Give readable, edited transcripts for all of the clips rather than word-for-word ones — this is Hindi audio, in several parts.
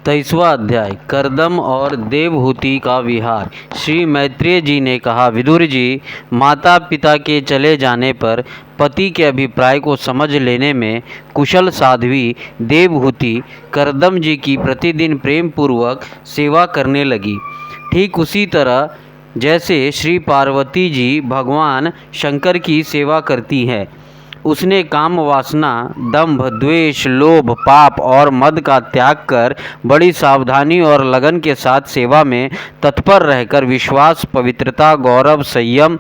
23वां अध्याय करदम और देवहूति का विहार। श्री मैत्रेय जी ने कहा, विदुर जी, माता पिता के चले जाने पर पति के अभिप्राय को समझ लेने में कुशल साध्वी देवहूति करदम जी की प्रतिदिन प्रेम पूर्वक सेवा करने लगी। ठीक उसी तरह जैसे श्री पार्वती जी भगवान शंकर की सेवा करती हैं। उसने काम वासना, दंभ, द्वेष, लोभ, पाप और मद का त्याग कर बड़ी सावधानी और लगन के साथ सेवा में तत्पर रहकर विश्वास, पवित्रता, गौरव, संयम,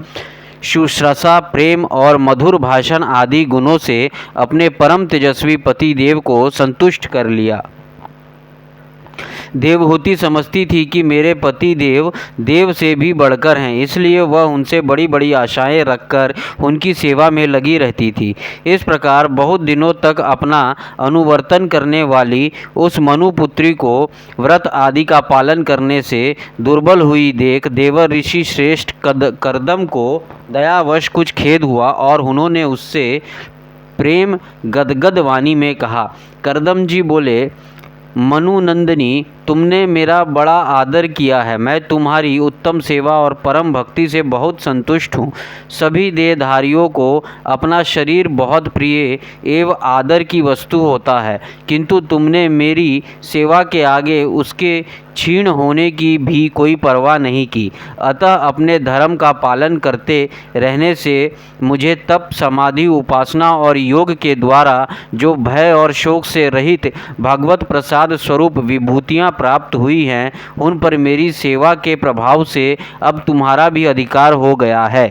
शुश्रूषा, प्रेम और मधुर भाषण आदि गुणों से अपने परम तेजस्वी पति देव को संतुष्ट कर लिया। देवहूति समझती थी कि मेरे पति देव देव से भी बढ़कर हैं, इसलिए वह उनसे बड़ी बड़ी आशाएं रखकर उनकी सेवा में लगी रहती थी। इस प्रकार बहुत दिनों तक अपना अनुवर्तन करने वाली उस मनुपुत्री को व्रत आदि का पालन करने से दुर्बल हुई देख देवर ऋषि श्रेष्ठ करदम को दयावश कुछ खेद हुआ और उन्होंने उससे प्रेम गदगद वाणी में कहा। करदम जी बोले, मनुनंदिनी, तुमने मेरा बड़ा आदर किया है। मैं तुम्हारी उत्तम सेवा और परम भक्ति से बहुत संतुष्ट हूँ। सभी देहधारियों को अपना शरीर बहुत प्रिय एवं आदर की वस्तु होता है, किंतु तुमने मेरी सेवा के आगे उसके क्षीण होने की भी कोई परवाह नहीं की। अतः अपने धर्म का पालन करते रहने से मुझे तप, समाधि, उपासना और योग के द्वारा जो भय और शोक से रहित भगवत प्रसाद स्वरूप विभूतियाँ प्राप्त हुई हैं, उन पर मेरी सेवा के प्रभाव से अब तुम्हारा भी अधिकार हो गया है।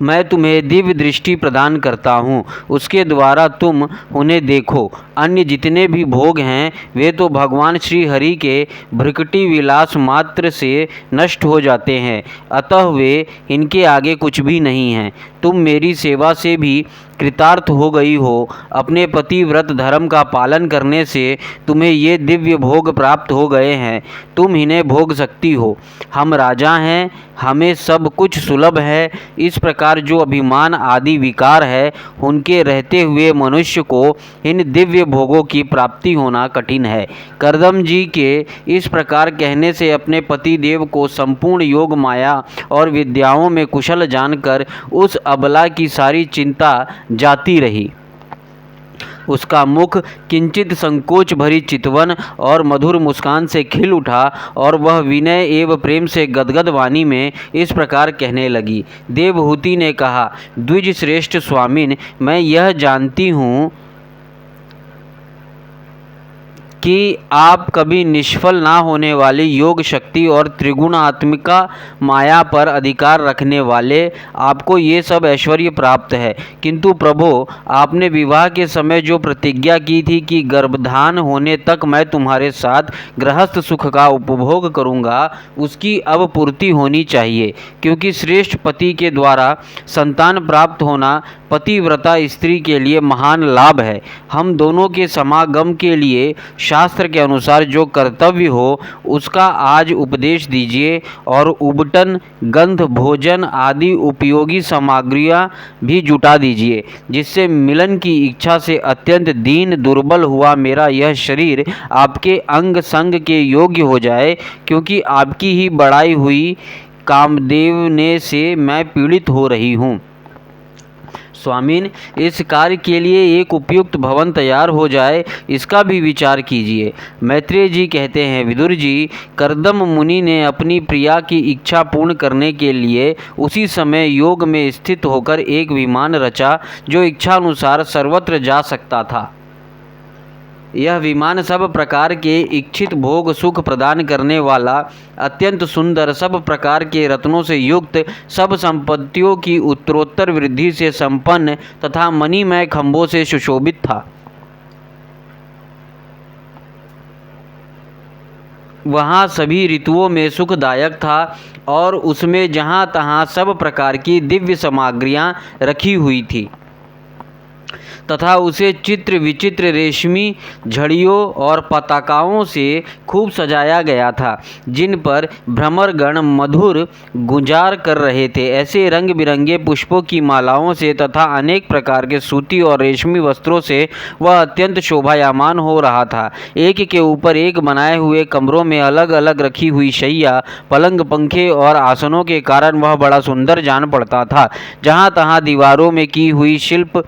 मैं तुम्हें दिव्य दृष्टि प्रदान करता हूँ, उसके द्वारा तुम उन्हें देखो। अन्य जितने भी भोग हैं वे तो भगवान श्री हरि के भ्रकुटी विलास मात्र से नष्ट हो जाते हैं, अतः वे इनके आगे कुछ भी नहीं हैं। तुम मेरी सेवा से भी कृतार्थ हो गई हो। अपने पति व्रत धर्म का पालन करने से तुम्हें ये दिव्य भोग प्राप्त हो गए हैं, तुम इन्हें भोग सकती हो। हम राजा हैं, हमें सब कुछ सुलभ है। इस प्रकार जो अभिमान आदि विकार है, उनके रहते हुए मनुष्य को इन दिव्य भोगों की प्राप्ति होना कठिन है। करदम जी के इस प्रकार कहने से अपने पति देव को संपूर्ण योग, माया और विद्याओं में कुशल जानकर उस अबला की सारी चिंता जाती रही। उसका मुख किंचित संकोच भरी चितवन और मधुर मुस्कान से खिल उठा और वह विनय एवं प्रेम से गदगद वाणी में इस प्रकार कहने लगी। देवहूति ने कहा, द्विज श्रेष्ठ स्वामिन, मैं यह जानती हूँ कि आप कभी निष्फल ना होने वाली योग शक्ति और त्रिगुणात्मिका माया पर अधिकार रखने वाले आपको ये सब ऐश्वर्य प्राप्त है, किंतु प्रभो, आपने विवाह के समय जो प्रतिज्ञा की थी कि गर्भधान होने तक मैं तुम्हारे साथ गृहस्थ सुख का उपभोग करूंगा, उसकी अब पूर्ति होनी चाहिए, क्योंकि श्रेष्ठ पति के द्वारा संतान प्राप्त होना पतिव्रता स्त्री के लिए महान लाभ है। हम दोनों के समागम के लिए शास्त्र के अनुसार जो कर्तव्य हो उसका आज उपदेश दीजिए और उबटन, गंध, भोजन आदि उपयोगी सामग्रियां भी जुटा दीजिए, जिससे मिलन की इच्छा से अत्यंत दीन दुर्बल हुआ मेरा यह शरीर आपके अंग संग के योग्य हो जाए, क्योंकि आपकी ही बढ़ाई हुई कामदेवने से मैं पीड़ित हो रही हूँ। स्वामिन, इस कार्य के लिए एक उपयुक्त भवन तैयार हो जाए, इसका भी विचार कीजिए। मैत्रेय जी कहते हैं, विदुर जी, करदम मुनि ने अपनी प्रिया की इच्छा पूर्ण करने के लिए उसी समय योग में स्थित होकर एक विमान रचा जो इच्छा अनुसार सर्वत्र जा सकता था। यह विमान सब प्रकार के इच्छित भोग सुख प्रदान करने वाला, अत्यंत सुंदर, सब प्रकार के रत्नों से युक्त, सब संपत्तियों की उत्तरोत्तर वृद्धि से संपन्न तथा मणिमय खंभों से सुशोभित था। वहाँ सभी ऋतुओं में सुखदायक था और उसमें जहाँ तहाँ सब प्रकार की दिव्य सामग्रियाँ रखी हुई थी। तथा उसे चित्र विचित्र रेशमी झड़ियों और पताकाओं से खूब सजाया गया था, जिन पर भ्रमरगण मधुर गुंजार कर रहे थे। ऐसे रंग बिरंगे पुष्पों की मालाओं से तथा अनेक प्रकार के सूती और रेशमी वस्त्रों से वह अत्यंत शोभायमान हो रहा था। एक के ऊपर एक बनाए हुए कमरों में अलग अलग रखी हुई शैया, पलंग, पंखे और आसनों के कारण वह बड़ा सुंदर जान पड़ता था। जहाँ तहाँ दीवारों में की हुई शिल्प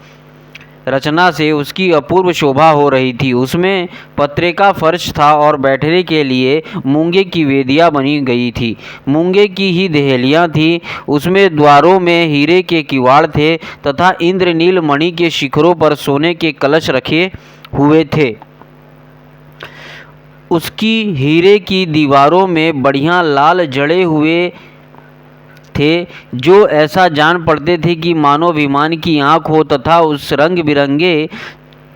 रचना से उसकी अपूर्व शोभा हो रही थी। उसमें पत्रे का फर्श था और बैठने के लिए मूंगे की वेदियाँ बनी गई थी। मूंगे की ही देहलियाँ थीं। उसमें द्वारों में हीरे के किवाड़ थे तथा इंद्रनील मणि के शिखरों पर सोने के कलश रखे हुए थे। उसकी हीरे की दीवारों में बढ़िया लाल जड़े हुए थे, जो ऐसा जान पड़ते थे कि मानो विमान की आँख हो, तथा उस रंग बिरंगे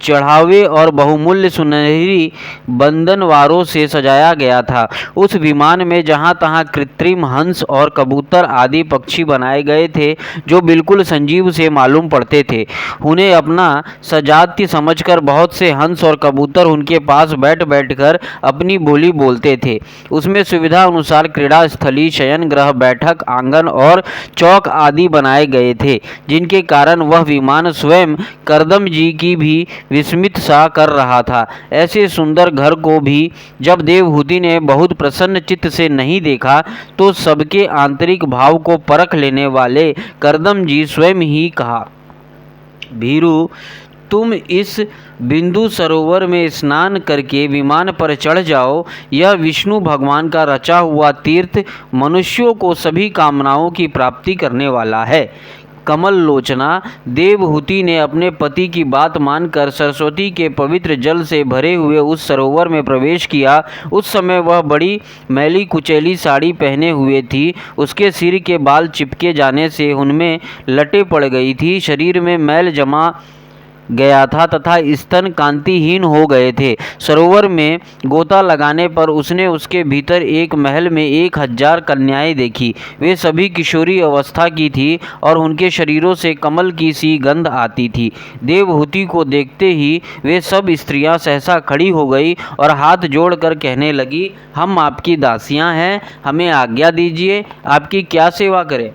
चढ़ावे और बहुमूल्य सुनहरी बंधनवारों से सजाया गया था। उस विमान में जहाँ तहाँ कृत्रिम हंस और कबूतर आदि पक्षी बनाए गए थे, जो बिल्कुल संजीव से मालूम पड़ते थे। उन्हें अपना सजात्य समझकर बहुत से हंस और कबूतर उनके पास बैठ बैठकर अपनी बोली बोलते थे। उसमें सुविधा अनुसार क्रीड़ा स्थली, शयन गृह, बैठक आंगन और चौक आदि बनाए गए थे, जिनके कारण वह विमान स्वयं करदम जी की भी विस्मित सा कर रहा था। ऐसे सुंदर घर को भी जब देवहूति ने बहुत प्रसन्न चित्त से नहीं देखा, तो सबके आंतरिक भाव को परख लेने वाले करदम जी स्वयं ही कहा, भीरू, तुम इस बिंदु सरोवर में स्नान करके विमान पर चढ़ जाओ। यह विष्णु भगवान का रचा हुआ तीर्थ मनुष्यों को सभी कामनाओं की प्राप्ति करने वाला है। कमल लोचना देवहूति ने अपने पति की बात मानकर सरस्वती के पवित्र जल से भरे हुए उस सरोवर में प्रवेश किया। उस समय वह बड़ी मैली कुचैली साड़ी पहने हुए थी। उसके सिर के बाल चिपके जाने से उनमें लटें पड़ गई थी। शरीर में मैल जमा गया था तथा स्तन कांतिहीन हो गए थे। सरोवर में गोता लगाने पर उसने उसके भीतर एक महल में 1000 कन्याएं देखी। वे सभी किशोरी अवस्था की थी और उनके शरीरों से कमल की सी गंध आती थी। देवहूति को देखते ही वे सब स्त्रियां सहसा खड़ी हो गई और हाथ जोड़कर कहने लगी, हम आपकी दासियां हैं, हमें आज्ञा दीजिए, आपकी क्या सेवा करें।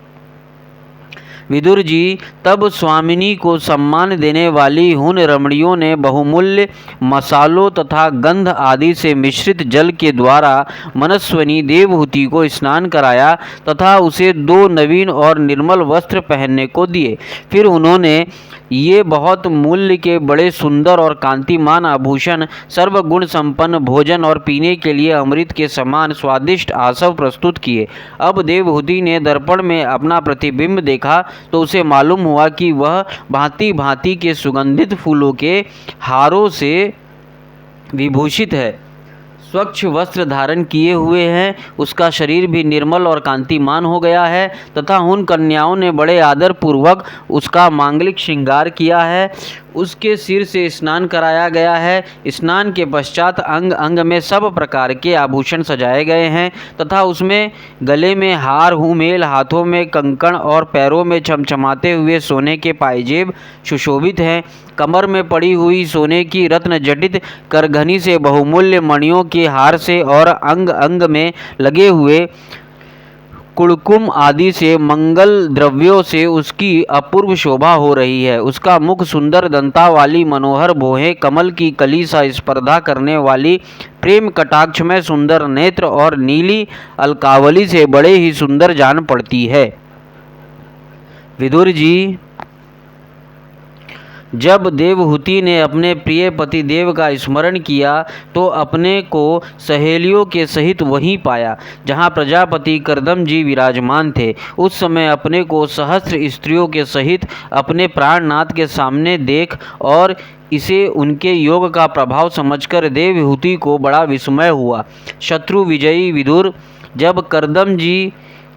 विदुर जी, तब स्वामिनी को सम्मान देने वाली उन रमणियों ने बहुमूल्य मसालों तथा गंध आदि से मिश्रित जल के द्वारा मनस्विनी देवहूति को स्नान कराया तथा उसे 2 नवीन और निर्मल वस्त्र पहनने को दिए। फिर उन्होंने ये बहुत मूल्य के बड़े सुंदर और कांतिमान आभूषण, सर्वगुण संपन्न भोजन और पीने के लिए अमृत के समान स्वादिष्ट आसव प्रस्तुत किए। अब देवहूति ने दर्पण में अपना प्रतिबिंब देखा तो उसे मालूम हुआ कि वह भांति भांति के सुगंधित फूलों के हारों से विभूषित है, स्वच्छ वस्त्र धारण किए हुए हैं। उसका शरीर भी निर्मल और कांतिमान हो गया है तथा उन कन्याओं ने बड़े आदर पूर्वक उसका मांगलिक श्रृंगार किया है। उसके सिर से स्नान कराया गया है। स्नान के पश्चात अंग अंग में सब प्रकार के आभूषण सजाए गए हैं तथा उसमें गले में हार हुमेल, हाथों में कंकण और पैरों में चमचमाते हुए सोने के पायजेब सुशोभित हैं। कमर में पड़ी हुई सोने की रत्न जटित करघनी से बहुमूल्य मणियों के हार से और अंग अंग में लगे हुए कुड़कुम आदि से मंगल द्रव्यों से उसकी अपूर्व शोभा हो रही है। उसका मुख सुंदर दंता वाली मनोहर भौहें, कमल की कली सा स्पर्धा करने वाली प्रेम कटाक्ष में सुंदर नेत्र और नीली अलकावली से बड़े ही सुंदर जान पड़ती है। विदुर जी, जब देवहूति ने अपने प्रिय पति देव का स्मरण किया तो अपने को सहेलियों के सहित वहीं पाया जहाँ प्रजापति करदम जी विराजमान थे। उस समय अपने को सहस्त्र स्त्रियों के सहित अपने प्राणनाथ के सामने देख और इसे उनके योग का प्रभाव समझकर देवहूति को बड़ा विस्मय हुआ। शत्रु विजयी विदुर, जब करदम जी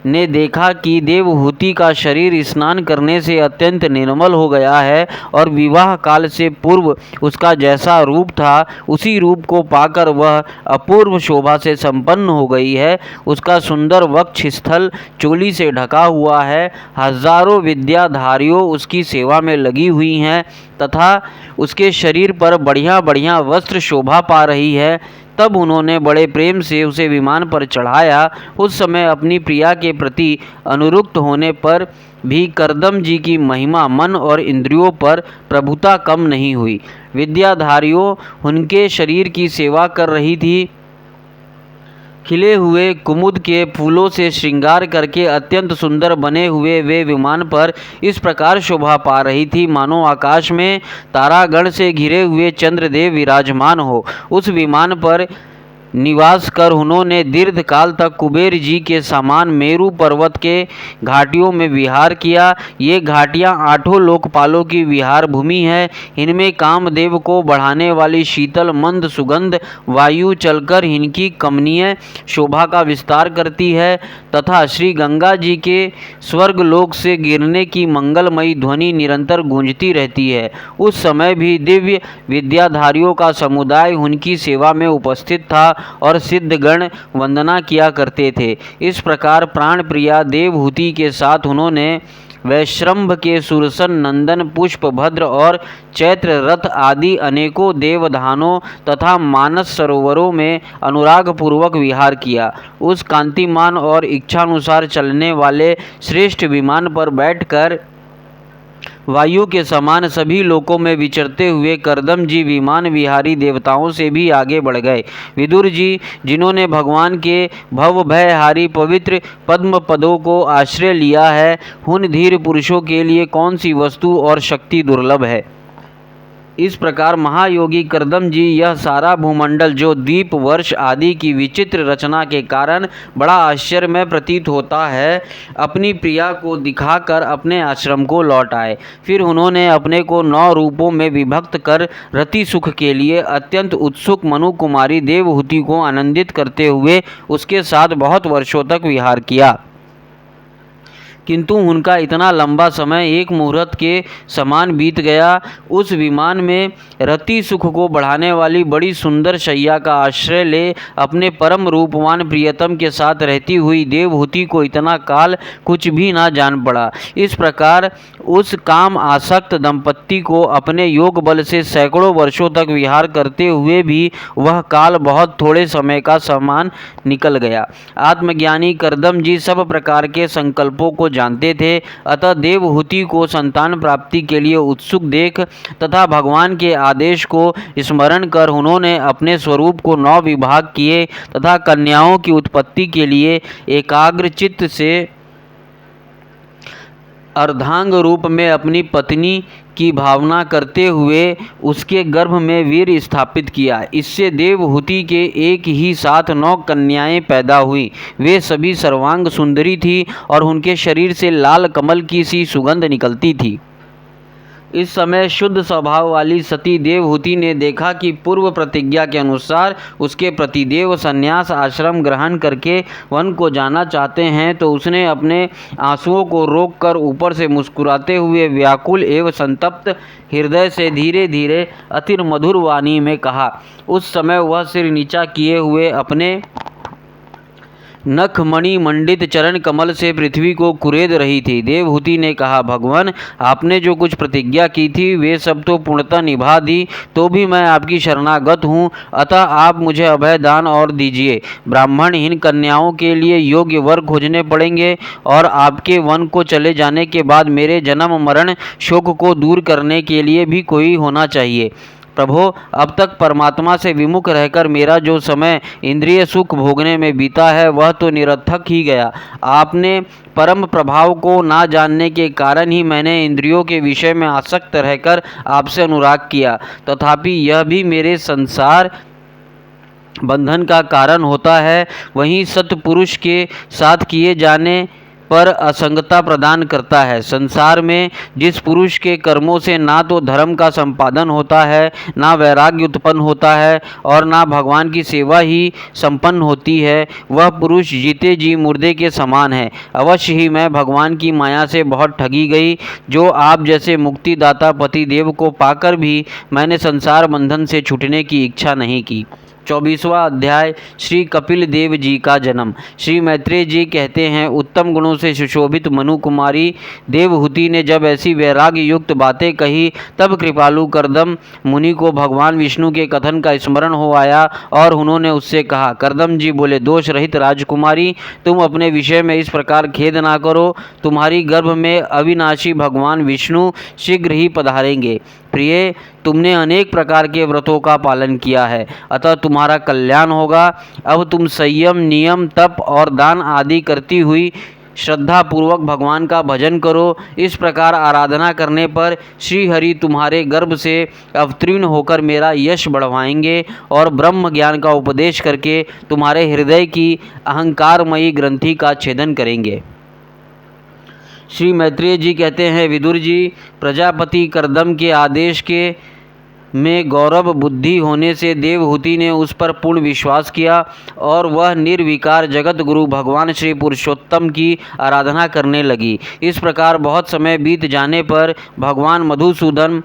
ने देखा कि देवहूति का शरीर स्नान करने से अत्यंत निर्मल हो गया है और विवाह काल से पूर्व उसका जैसा रूप था उसी रूप को पाकर वह अपूर्व शोभा से संपन्न हो गई है। उसका सुंदर वक्ष स्थल चोली से ढका हुआ है, हजारों विद्याधारियों उसकी सेवा में लगी हुई हैं तथा उसके शरीर पर बढ़िया बढ़िया वस्त्र शोभा पा रही है। तब उन्होंने बड़े प्रेम से उसे विमान पर चढ़ाया। उस समय अपनी प्रिया के प्रति अनुरक्त होने पर भी करदम जी की महिमा मन और इंद्रियों पर प्रभुता कम नहीं हुई। विद्याधारियों उनके शरीर की सेवा कर रही थी। खिले हुए कुमुद के फूलों से श्रृंगार करके अत्यंत सुंदर बने हुए वे विमान पर इस प्रकार शोभा पा रही थी मानो आकाश में तारागण से घिरे हुए चंद्रदेव विराजमान हो। उस विमान पर निवास कर उन्होंने दीर्घ काल तक कुबेर जी के समान मेरू पर्वत के घाटियों में विहार किया। ये घाटियाँ आठों लोकपालों की विहार भूमि है। इनमें कामदेव को बढ़ाने वाली शीतल मंद सुगंध वायु चलकर इनकी कमनीय शोभा का विस्तार करती है तथा श्री गंगा जी के स्वर्गलोक से गिरने की मंगलमयी ध्वनि निरंतर गूंजती रहती है। उस समय भी दिव्य विद्याधारियों का समुदाय उनकी सेवा में उपस्थित था और सिद्धगण वंदना किया करते थे। इस प्रकार प्राण प्रिया देवहूति के साथ उन्होंने वैश्रम्भ के सुरसन नंदन पुष्पभद्र और चैत्र रथ आदि अनेकों देवधानों तथा मानस सरोवरों में अनुराग पूर्वक विहार किया। उस कांतिमान और इच्छानुसार चलने वाले श्रेष्ठ विमान पर बैठकर वायु के समान सभी लोकों में विचरते हुए करदम जी विमान विहारी देवताओं से भी आगे बढ़ गए। विदुर जी जिन्होंने भगवान के भव भयहारी पवित्र पद्म पदों को आश्रय लिया है, उन धीर पुरुषों के लिए कौन सी वस्तु और शक्ति दुर्लभ है। इस प्रकार महायोगी करदम जी यह सारा भूमंडल जो द्वीप वर्ष आदि की विचित्र रचना के कारण बड़ा आश्चर्यमय प्रतीत होता है, अपनी प्रिया को दिखाकर अपने आश्रम को लौट आए। फिर उन्होंने अपने को 9 रूपों में विभक्त कर रति सुख के लिए अत्यंत उत्सुक मनु कुमारी देवहूति को आनंदित करते हुए उसके साथ बहुत वर्षों तक विहार किया। किंतु उनका इतना लंबा समय एक मुहूर्त के समान बीत गया। उस विमान में रति सुख को बढ़ाने वाली बड़ी सुंदर शैया का आश्रय ले अपने परम रूपवान प्रियतम के साथ रहती हुई देवहूति को इतना काल कुछ भी ना जान पड़ा। इस प्रकार उस काम आसक्त दंपत्ति को अपने योग बल से सैकड़ों वर्षों तक विहार करते हुए भी वह काल बहुत थोड़े समय का समान निकल गया। आत्मज्ञानी करदम जी सब प्रकार के संकल्पों को जानते थे, अतः देवहूति को संतान प्राप्ति के लिए उत्सुक देख तथा भगवान के आदेश को स्मरण कर उन्होंने अपने स्वरूप को 9 विभाग किए तथा कन्याओं की उत्पत्ति के लिए एकाग्र चित्त से अर्धांग रूप में अपनी पत्नी की भावना करते हुए उसके गर्भ में वीर स्थापित किया। इससे देवहूति के एक ही साथ 9 कन्याएं पैदा हुई। वे सभी सर्वांग सुंदरी थी और उनके शरीर से लाल कमल की सी सुगंध निकलती थी। इस समय शुद्ध स्वभाव वाली सती देवहूति ने देखा कि पूर्व प्रतिज्ञा के अनुसार उसके प्रतिदेव संन्यास आश्रम ग्रहण करके वन को जाना चाहते हैं, तो उसने अपने आंसुओं को रोककर ऊपर से मुस्कुराते हुए व्याकुल एवं संतप्त हृदय से धीरे धीरे अति मधुर वाणी में कहा। उस समय वह सिर नीचा किए हुए अपने नखमणि मंडित चरण कमल से पृथ्वी को कुरेद रही थी। देवहूति ने कहा, भगवान, आपने जो कुछ प्रतिज्ञा की थी वे सब तो पूर्णतः निभा दी, तो भी मैं आपकी शरणागत हूँ, अतः आप मुझे अभय दान और दीजिए। ब्राह्मणहीन कन्याओं के लिए योग्य वर खोजने पड़ेंगे और आपके वन को चले जाने के बाद मेरे जन्म मरण शोक को दूर करने के लिए भी कोई होना चाहिए। प्रभो, अब तक परमात्मा से विमुख रहकर मेरा जो समय इंद्रिय सुख भोगने में बीता है वह तो निरर्थक ही गया। आपने परम प्रभाव को ना जानने के कारण ही मैंने इंद्रियों के विषय में आसक्त रहकर आपसे अनुराग किया, तथापि यह भी मेरे संसार बंधन का कारण होता है। वहीं सत्पुरुष के साथ किए जाने पर असंगता प्रदान करता है। संसार में जिस पुरुष के कर्मों से ना तो धर्म का संपादन होता है, ना वैराग्य उत्पन्न होता है और ना भगवान की सेवा ही संपन्न होती है, वह पुरुष जीते जी मुर्दे के समान है। अवश्य ही मैं भगवान की माया से बहुत ठगी गई। जो आप जैसे मुक्तिदाता पति देव को पाकर भी मैंने संसार बंधन से छूटने की इच्छा नहीं की। 24वां अध्याय श्री कपिल देव जी का जन्म। श्री मैत्रेय जी कहते हैं, उत्तम गुणों से सुशोभित मनु कुमारी देवहूति ने जब ऐसी वैराग्य युक्त बातें कही, तब कृपालु कर्दम मुनि को भगवान विष्णु के कथन का स्मरण हो आया और उन्होंने उससे कहा। कर्दम जी बोले, दोष रहित राजकुमारी, तुम अपने विषय में इस प्रकार खेद ना करो। तुम्हारी गर्भ में अविनाशी भगवान विष्णु शीघ्र ही पधारेंगे। प्रिय, तुमने अनेक प्रकार के व्रतों का पालन किया है, अतः तुम्हारा कल्याण होगा। अब तुम संयम, नियम, तप और दान आदि करती हुई श्रद्धा पूर्वक भगवान का भजन करो। इस प्रकार आराधना करने पर श्री हरि तुम्हारे गर्भ से अवतीर्ण होकर मेरा यश बढ़वाएंगे और ब्रह्म ज्ञान का उपदेश करके तुम्हारे हृदय की अहंकारमयी ग्रंथि का छेदन करेंगे। श्री मैत्रेय जी कहते हैं, विदुर जी, प्रजापति कर्दम के आदेश के में गौरव बुद्धि होने से देवहूति ने उस पर पूर्ण विश्वास किया और वह निर्विकार जगत गुरु भगवान श्री पुरुषोत्तम की आराधना करने लगी। इस प्रकार बहुत समय बीत जाने पर भगवान मधुसूदन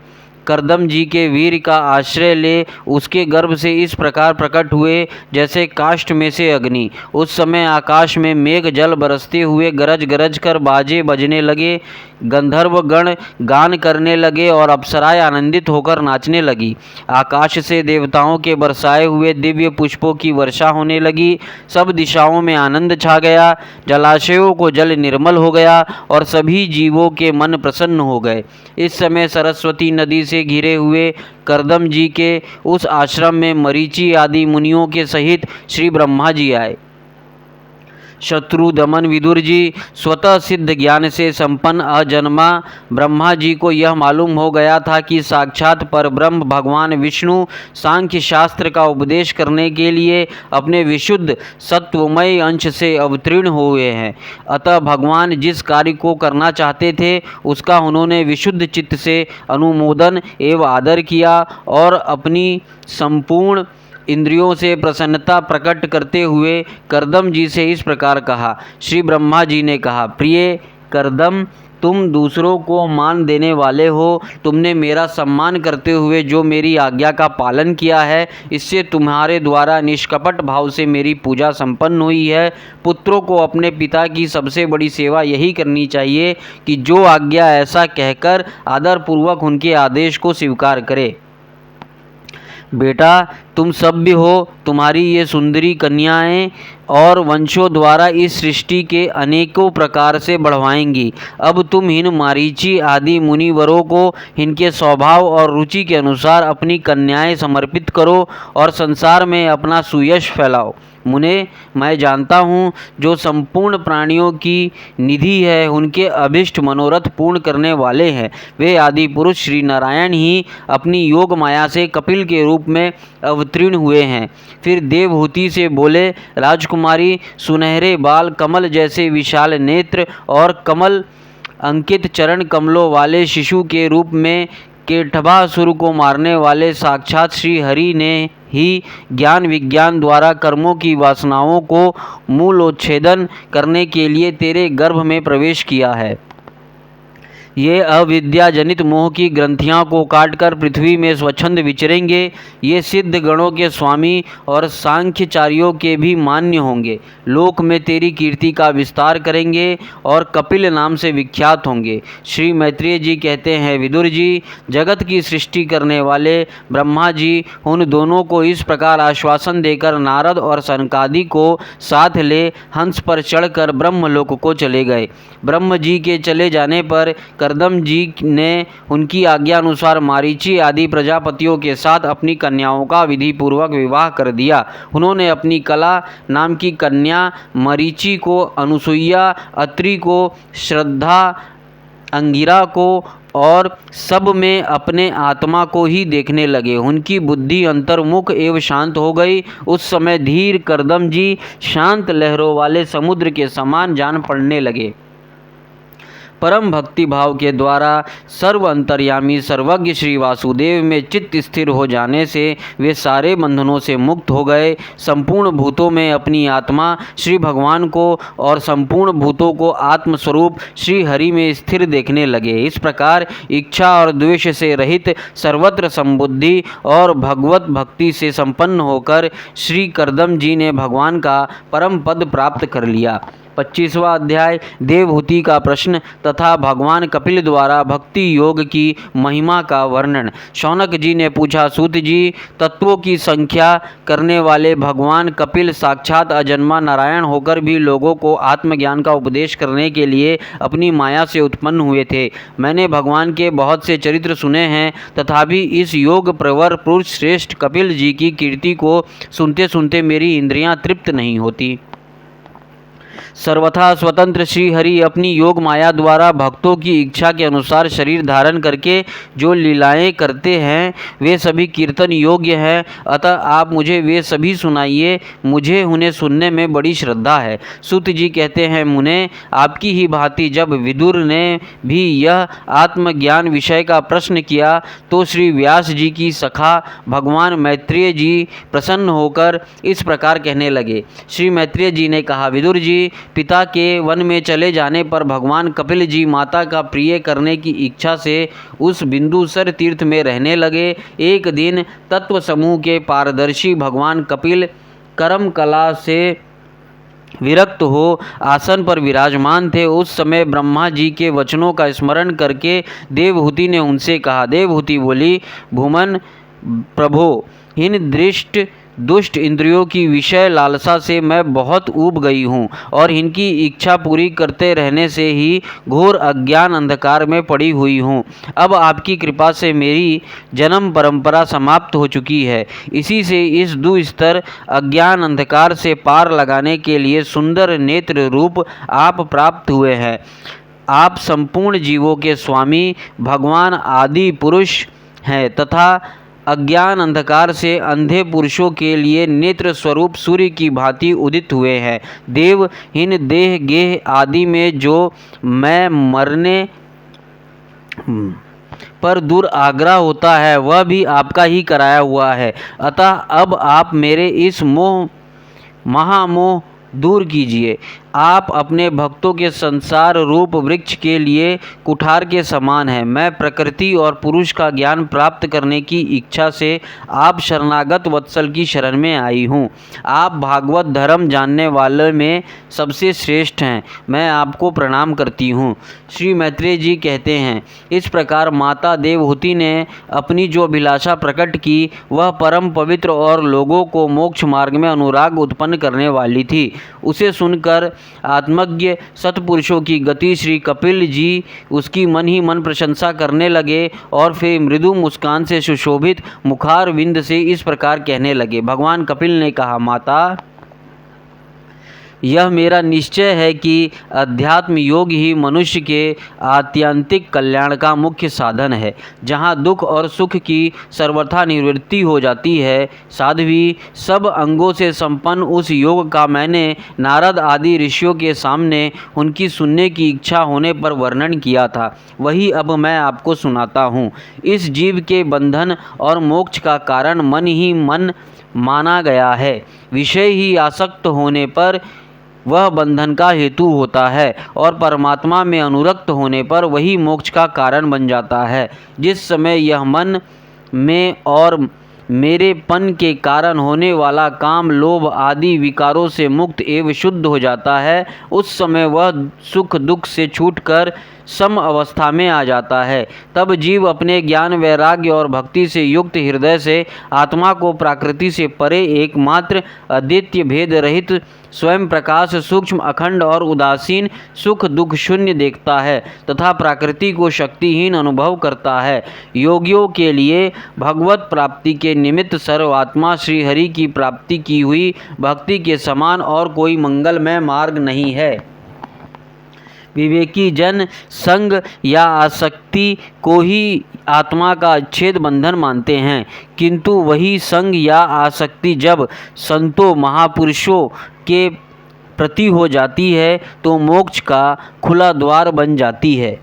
कर्दम जी के वीर का आश्रय ले उसके गर्भ से इस प्रकार प्रकट हुए जैसे काष्ठ में से अग्नि। उस समय आकाश में मेघ जल बरसते हुए गरज गरज कर बाजे बजने लगे, गंधर्व गण गान करने लगे और अप्सराएं आनंदित होकर नाचने लगी। आकाश से देवताओं के बरसाए हुए दिव्य पुष्पों की वर्षा होने लगी। सब दिशाओं में आनंद छा गया। जलाशयों को जल निर्मल हो गया और सभी जीवों के मन प्रसन्न हो गए। इस समय सरस्वती नदी से घिरे हुए कर्दम जी के उस आश्रम में मरीचि आदि मुनियों के सहित श्री ब्रह्मा जी आए। शत्रु दमन विदुर जी, स्वतः सिद्ध ज्ञान से संपन्न अजन्मा ब्रह्मा जी को यह मालूम हो गया था कि साक्षात पर ब्रह्म भगवान विष्णु सांख्य शास्त्र का उपदेश करने के लिए अपने विशुद्ध सत्वमय अंश से अवतीर्ण हुए हैं। अतः भगवान जिस कार्य को करना चाहते थे उसका उन्होंने विशुद्ध चित्त से अनुमोदन एवं आदर किया और अपनी संपूर्ण इंद्रियों से प्रसन्नता प्रकट करते हुए कर्दम जी से इस प्रकार कहा। श्री ब्रह्मा जी ने कहा, प्रिय कर्दम, तुम दूसरों को मान देने वाले हो। तुमने मेरा सम्मान करते हुए जो मेरी आज्ञा का पालन किया है, इससे तुम्हारे द्वारा निष्कपट भाव से मेरी पूजा संपन्न हुई है। पुत्रों को अपने पिता की सबसे बड़ी सेवा यही करनी चाहिए कि जो आज्ञा ऐसा कहकर आदरपूर्वक उनके आदेश को स्वीकार करे। बेटा, तुम सभ्य हो। तुम्हारी ये सुंदरी कन्याएं और वंशों द्वारा इस सृष्टि के अनेकों प्रकार से बढ़वाएंगी। अब तुम इन मारीची आदि मुनिवरों को इनके स्वभाव और रुचि के अनुसार अपनी कन्याएं समर्पित करो और संसार में अपना सुयश फैलाओ। मुने, मैं जानता हूँ जो संपूर्ण प्राणियों की निधि है, उनके अभिष्ट मनोरथ पूर्ण करने वाले हैं। वे आदि पुरुष श्री नारायण ही अपनी योग माया से कपिल के रूप में अवतीर्ण हुए हैं। फिर देवहूति से बोले, राजकुमारी, सुनहरे बाल, कमल जैसे विशाल नेत्र और कमल अंकित चरण कमलों वाले शिशु के रूप में केटभासुर को मारने वाले साक्षात श्री हरि ने ही ज्ञान विज्ञान द्वारा कर्मों की वासनाओं को मूलोच्छेदन करने के लिए तेरे गर्भ में प्रवेश किया है। ये अविद्या जनित मोह की ग्रंथियां को काटकर पृथ्वी में स्वच्छंद विचरेंगे। ये सिद्ध गणों के स्वामी और सांख्यचार्यों के भी मान्य होंगे। लोक में तेरी कीर्ति का विस्तार करेंगे और कपिल नाम से विख्यात होंगे। श्री मैत्रेय जी कहते हैं, विदुर जी, जगत की सृष्टि करने वाले ब्रह्मा जी उन दोनों को इस प्रकार आश्वासन देकर नारद और सनकादि को साथ ले हंस पर चढ़कर ब्रह्मलोक को चले गए। ब्रह्म जी के चले जाने पर कर्दम जी ने उनकी आज्ञा अनुसार मारीची आदि प्रजापतियों के साथ अपनी कन्याओं का विधि पूर्वक विवाह कर दिया। उन्होंने अपनी कला नाम की कन्या मरीची को अनुसुईया, अत्रि को श्रद्धा, अंगिरा को और सब में अपने आत्मा को ही देखने लगे। उनकी बुद्धि अंतर्मुख एवं शांत हो गई। उस समय धीर कर्दम जी शांत लहरों वाले समुद्र के समान जान पड़ने लगे। परम भक्ति भाव के द्वारा सर्व अंतर्यामी सर्वज्ञ श्री वासुदेव में चित्त स्थिर हो जाने से वे सारे बंधनों से मुक्त हो गए। संपूर्ण भूतों में अपनी आत्मा श्री भगवान को और संपूर्ण भूतों को आत्मस्वरूप श्री हरि में स्थिर देखने लगे। इस प्रकार इच्छा और द्वेष से रहित सर्वत्र संबुद्धि और भगवत भक्ति से संपन्न होकर श्री करदम जी ने भगवान का परम पद प्राप्त कर लिया। 25वां अध्याय देवहूति का प्रश्न तथा भगवान कपिल द्वारा भक्ति योग की महिमा का वर्णन। शौनक जी ने पूछा, सूत जी, तत्वों की संख्या करने वाले भगवान कपिल साक्षात अजन्मा नारायण होकर भी लोगों को आत्मज्ञान का उपदेश करने के लिए अपनी माया से उत्पन्न हुए थे। मैंने भगवान के बहुत से चरित्र सुने हैं, तथापि इस योग प्रवर पुरुष श्रेष्ठ कपिल जी की कीर्ति को सुनते सुनते मेरी इंद्रियां तृप्त नहीं होती। सर्वथा स्वतंत्र श्री हरि अपनी योग माया द्वारा भक्तों की इच्छा के अनुसार शरीर धारण करके जो लीलाएं करते हैं वे सभी कीर्तन योग्य हैं। अतः आप मुझे वे सभी सुनाइए, मुझे उन्हें सुनने में बड़ी श्रद्धा है। सूत जी कहते हैं, मुने, आपकी ही भांति जब विदुर ने भी यह आत्मज्ञान विषय का प्रश्न किया तो श्री व्यास जी की सखा भगवान मैत्रेय जी प्रसन्न होकर इस प्रकार कहने लगे। श्री मैत्रेय जी ने कहा, विदुर जी, पिता के वन में चले जाने पर भगवान कपिल जी माता का प्रिय करने की इच्छा से उस बिंदुसर तीर्थ में रहने लगे। एक दिन तत्व समूह के पारदर्शी भगवान कपिल कर्म कला से विरक्त हो आसन पर विराजमान थे। उस समय ब्रह्मा जी के वचनों का स्मरण करके देवहूति ने उनसे कहा। देवहूति बोली, भूमन प्रभो, इन दुष्ट इंद्रियों की विषय लालसा से मैं बहुत ऊब गई हूँ और इनकी इच्छा पूरी करते रहने से ही घोर अज्ञान अंधकार में पड़ी हुई हूँ। अब आपकी कृपा से मेरी जन्म परंपरा समाप्त हो चुकी है। इसी से इस दुस्तर अज्ञान अंधकार से पार लगाने के लिए सुंदर नेत्र रूप आप प्राप्त हुए हैं। आप संपूर्ण जीवों के स्वामी भगवान आदि पुरुष हैं तथा अज्ञान अंधकार से अंधे पुरुषों के लिए नेत्र स्वरूप सूर्य की भांति उदित हुए हैं। देव, इन देह गेह आदि में जो मैं मरने पर दुराग्रह होता है वह भी आपका ही कराया हुआ है। अतः अब आप मेरे इस महामोह दूर कीजिए। आप अपने भक्तों के संसार रूप वृक्ष के लिए कुठार के समान हैं। मैं प्रकृति और पुरुष का ज्ञान प्राप्त करने की इच्छा से आप शरणागत वत्सल की शरण में आई हूँ। आप भागवत धर्म जानने वाले में सबसे श्रेष्ठ हैं। मैं आपको प्रणाम करती हूँ। श्री मैत्रेय जी कहते हैं, इस प्रकार माता देवहूति ने अपनी जो अभिलाषा प्रकट की वह परम पवित्र और लोगों को मोक्ष मार्ग में अनुराग उत्पन्न करने वाली थी। उसे सुनकर आत्मज्ञ सत्पुरुषों की गति श्री कपिल जी उसकी मन ही मन प्रशंसा करने लगे और फिर मृदु मुस्कान से सुशोभित मुखारविंद से इस प्रकार कहने लगे। भगवान कपिल ने कहा, माता, यह मेरा निश्चय है कि अध्यात्म योग ही मनुष्य के आत्यंतिक कल्याण का मुख्य साधन है। जहाँ दुख और सुख की सर्वथा निवृत्ति हो जाती है। साध्वी, सब अंगों से संपन्न उस योग का मैंने नारद आदि ऋषियों के सामने उनकी सुनने की इच्छा होने पर वर्णन किया था, वही अब मैं आपको सुनाता हूँ। इस जीव के बंधन और मोक्ष का कारण मन ही मन माना गया है। विषय ही आसक्त होने पर वह बंधन का हेतु होता है और परमात्मा में अनुरक्त होने पर वही मोक्ष का कारण बन जाता है। जिस समय यह मन में और मेरेपन के कारण होने वाला काम लोभ आदि विकारों से मुक्त एवं शुद्ध हो जाता है, उस समय वह सुख दुख से छूटकर सम अवस्था में आ जाता है। तब जीव अपने ज्ञान वैराग्य और भक्ति से युक्त हृदय से आत्मा को प्रकृति से परे एकमात्र अद्वितीय भेद रहित स्वयं प्रकाश सूक्ष्म अखंड और उदासीन सुख दुख शून्य देखता है तथा प्रकृति को शक्तिहीन अनुभव करता है। योगियों के लिए भगवत प्राप्ति के निमित्त सर्वात्मा श्री हरि की प्राप्ति की हुई भक्ति के समान और कोई मंगलमय मार्ग नहीं है। विवेकी जन संग या आसक्ति को ही आत्मा का अच्छेद बंधन मानते हैं, किंतु वही संग या आसक्ति जब संतों महापुरुषों के प्रति हो जाती है तो मोक्ष का खुला द्वार बन जाती है।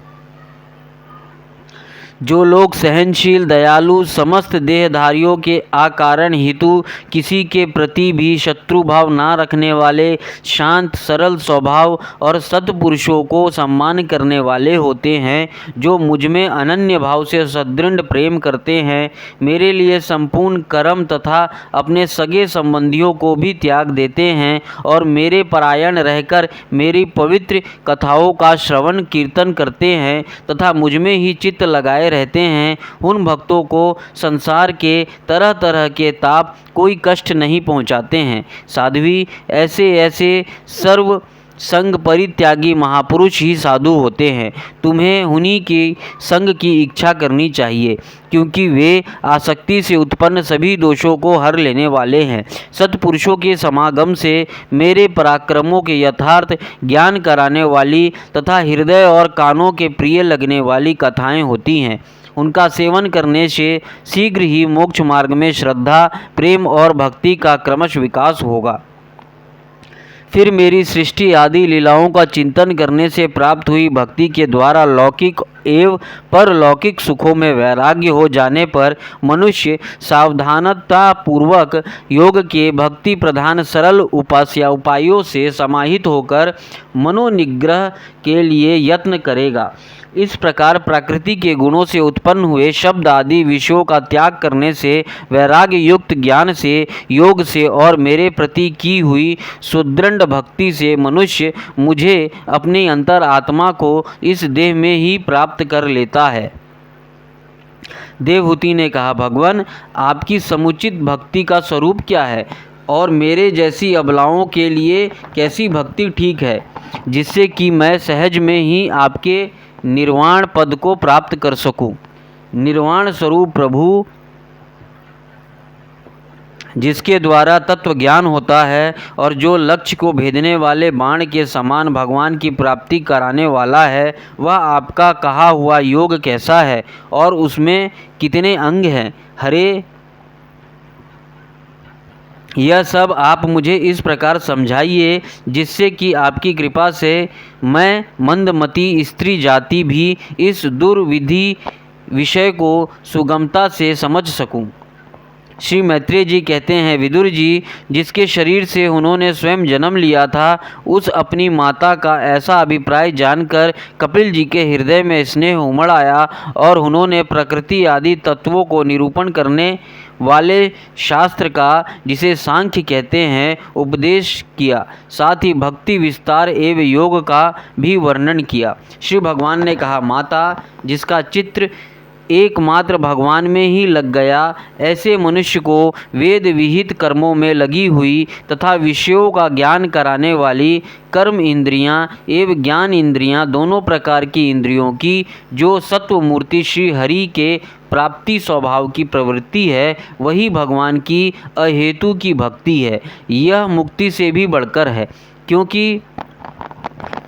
जो लोग सहनशील, दयालु, समस्त देहधारियों के आकारण हेतु किसी के प्रति भी शत्रु भाव ना रखने वाले, शांत सरल स्वभाव और सत्पुरुषों को सम्मान करने वाले होते हैं, जो मुझ में अनन्य भाव से सदृढ़ प्रेम करते हैं, मेरे लिए संपूर्ण कर्म तथा अपने सगे संबंधियों को भी त्याग देते हैं और मेरे परायण रहकर मेरी पवित्र कथाओं का श्रवण कीर्तन करते हैं तथा मुझ में ही चित्त लगाए रहते हैं, उन भक्तों को संसार के तरह तरह के ताप कोई कष्ट नहीं पहुंचाते हैं। साध्वी, ऐसे सर्व संग परित्यागी महापुरुष ही साधु होते हैं। तुम्हें उन्हीं की संग की इच्छा करनी चाहिए, क्योंकि वे आसक्ति से उत्पन्न सभी दोषों को हर लेने वाले हैं। सत्पुरुषों के समागम से मेरे पराक्रमों के यथार्थ ज्ञान कराने वाली तथा हृदय और कानों के प्रिय लगने वाली कथाएं होती हैं। उनका सेवन करने से शीघ्र ही मोक्ष मार्ग में श्रद्धा, प्रेम और भक्ति का क्रमश विकास होगा। फिर मेरी सृष्टि आदि लीलाओं का चिंतन करने से प्राप्त हुई भक्ति के द्वारा लौकिक एवं परलौकिक सुखों में वैराग्य हो जाने पर मनुष्य सावधानता पूर्वक योग के भक्ति प्रधान सरल उपायों से समाहित होकर मनोनिग्रह के लिए यत्न करेगा। इस प्रकार प्रकृति के गुणों से उत्पन्न हुए शब्द आदि विषयों का त्याग करने से, वैराग्य युक्त ज्ञान से, योग से और मेरे प्रति की हुई सुदृढ़ भक्ति से मनुष्य मुझे अपनी अंतर आत्मा को इस देह में ही प्राप्त कर लेता है। देवहूति ने कहा, भगवान, आपकी समुचित भक्ति का स्वरूप क्या है और मेरे जैसी अबलाओं के लिए कैसी भक्ति ठीक है, जिससे कि मैं सहज में ही आपके निर्वाण पद को प्राप्त कर सकूं। निर्वाण स्वरूप प्रभु, जिसके द्वारा तत्व ज्ञान होता है और जो लक्ष्य को भेदने वाले बाण के समान भगवान की प्राप्ति कराने वाला है, वह आपका कहा हुआ योग कैसा है और उसमें कितने अंग हैं? हरे, यह सब आप मुझे इस प्रकार समझाइए जिससे कि आपकी कृपा से मैं मंदमती स्त्री जाति भी इस दुर्विधि विषय को सुगमता से समझ सकूं। श्री मैत्रेय जी कहते हैं, विदुर जी, जिसके शरीर से उन्होंने स्वयं जन्म लिया था, उस अपनी माता का ऐसा अभिप्राय जानकर कपिल जी के हृदय में स्नेह उमड़ आया और उन्होंने प्रकृति आदि तत्वों को निरूपण करने वाले शास्त्र का, जिसे सांख्य कहते हैं, उपदेश किया। साथ ही भक्ति विस्तार एवं योग का भी वर्णन किया। श्री भगवान ने कहा, माता, जिसका चित्र एकमात्र भगवान में ही लग गया, ऐसे मनुष्य को वेद विहित कर्मों में लगी हुई तथा विषयों का ज्ञान कराने वाली कर्म इंद्रियां एवं ज्ञान इंद्रियां, दोनों प्रकार की इंद्रियों की जो सत्व मूर्ति श्री हरि के प्राप्ति स्वभाव की प्रवृत्ति है, वही भगवान की अहेतु की भक्ति है। यह मुक्ति से भी बढ़कर है, क्योंकि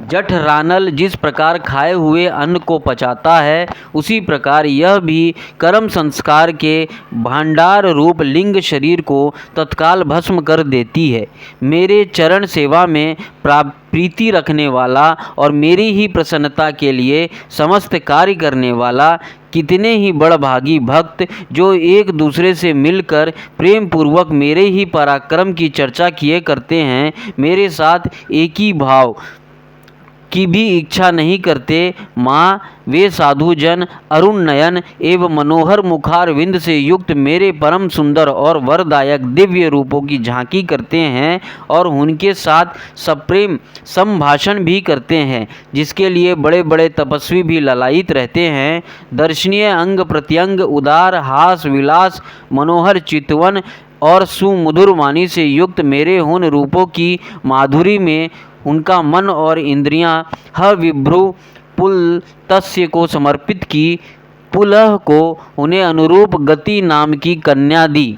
जठ रानल जिस प्रकार खाए हुए अन्न को पचाता है, उसी प्रकार यह भी कर्म संस्कार के भांडार रूप लिंग शरीर को तत्काल भस्म कर देती है। मेरे चरण सेवा में प्रीति रखने वाला और मेरी ही प्रसन्नता के लिए समस्त कार्य करने वाला कितने ही बड़भागी भक्त, जो एक दूसरे से मिलकर प्रेम पूर्वक मेरे ही पराक्रम की चर्चा किए करते हैं, मेरे साथ एक ही भाव की भी इच्छा नहीं करते। माँ, वे साधु जन अरुण नयन एवं मनोहर मुखार विंद से युक्त मेरे परम सुंदर और वरदायक दिव्य रूपों की झांकी करते हैं और उनके साथ सप्रेम संभाषण भी करते हैं, जिसके लिए बड़े बड़े तपस्वी भी ललायित रहते हैं। दर्शनीय अंग प्रत्यंग, उदार हास विलास, मनोहर चितवन और सुमधुर वाणी से युक्त मेरे उन रूपों की माधुरी में उनका मन और इंद्रियां हविभ्रु पुल तस्य को समर्पित की। पुलह को उन्हें अनुरूप गति नाम की कन्या दी।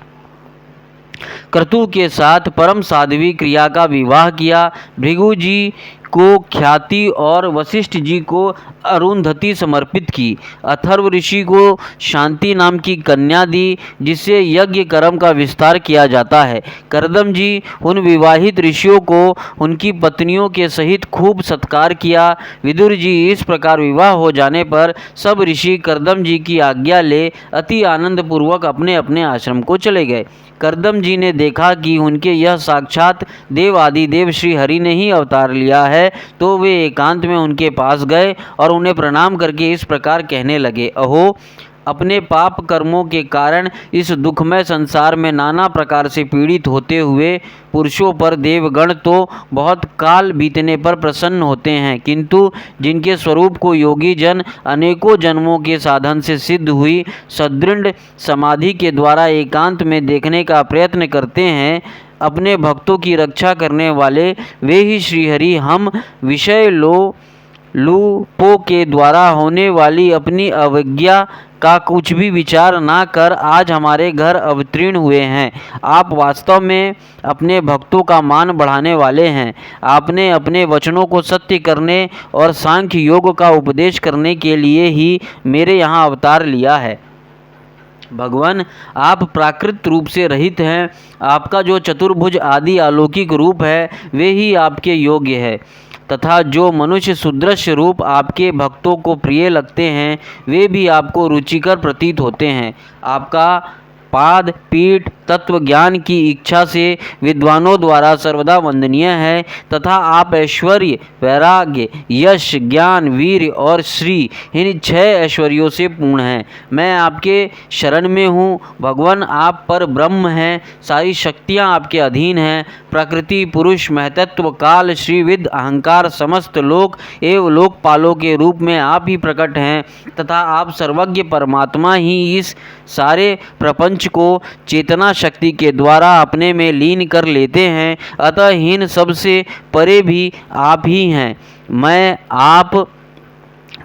क्रतु के साथ परम साध्वी क्रिया का विवाह किया। भृगु जी को ख्याति और वशिष्ठ जी को अरुंधति समर्पित की। अथर्व ऋषि को शांति नाम की कन्या दी, जिससे यज्ञ कर्म का विस्तार किया जाता है। कर्दम जी उन विवाहित ऋषियों को उनकी पत्नियों के सहित खूब सत्कार किया। विदुर जी इस प्रकार विवाह हो जाने पर सब ऋषि कर्दम जी की आज्ञा ले अति आनंद पूर्वक अपने अपने आश्रम को चले गए। कर्दम जी ने देखा कि उनके यह साक्षात देव आदि देव श्री हरि ने ही अवतार लिया है, तो वे एकांत में उनके पास गए और उन्हें प्रणाम करके इस प्रकार कहने लगे, अहो, अपने पाप कर्मों के कारण इस दुखमय संसार में नाना प्रकार से पीड़ित होते हुए पुरुषों पर देवगण तो बहुत काल बीतने पर प्रसन्न होते हैं, किंतु जिनके स्वरूप को योगी जन अनेकों जन्मों के साधन से सिद्ध हुई सदृढ़ समाधि के द्वारा एकांत में देखने का प्रयत्न करते हैं, अपने भक्तों की रक्षा करने वाले वे ही श्रीहरि हम विषय लोपों के द्वारा होने वाली अपनी अवज्ञा का कुछ भी विचार ना कर आज हमारे घर अवतीर्ण हुए हैं। आप वास्तव में अपने भक्तों का मान बढ़ाने वाले हैं। आपने अपने वचनों को सत्य करने और सांख्य योग का उपदेश करने के लिए ही मेरे यहाँ अवतार लिया है। भगवान, आप प्राकृत रूप से रहित हैं। आपका जो चतुर्भुज आदि अलौकिक रूप है वे ही आपके योग्य है, तथा जो मनुष्य सुदृश्य रूप आपके भक्तों को प्रिय लगते हैं वे भी आपको रुचिकर प्रतीत होते हैं। आपका पाद पीठ तत्व ज्ञान की इच्छा से विद्वानों द्वारा सर्वदा वंदनीय है, तथा आप ऐश्वर्य, वैराग्य, यश, ज्ञान, वीर और श्री इन 6 ऐश्वर्यों से पूर्ण हैं। मैं आपके शरण में हूँ। भगवान, आप पर ब्रह्म हैं, सारी शक्तियाँ आपके अधीन हैं। प्रकृति, पुरुष, महतत्व, काल, श्रीविद, अहंकार, समस्त लोक एवं लोकपालों के रूप में आप ही प्रकट हैं, तथा आप सर्वज्ञ परमात्मा ही इस सारे प्रपंच को चेतना शक्ति के द्वारा अपने में लीन कर लेते हैं। अतः इन सब से परे भी आप ही हैं। मैं आप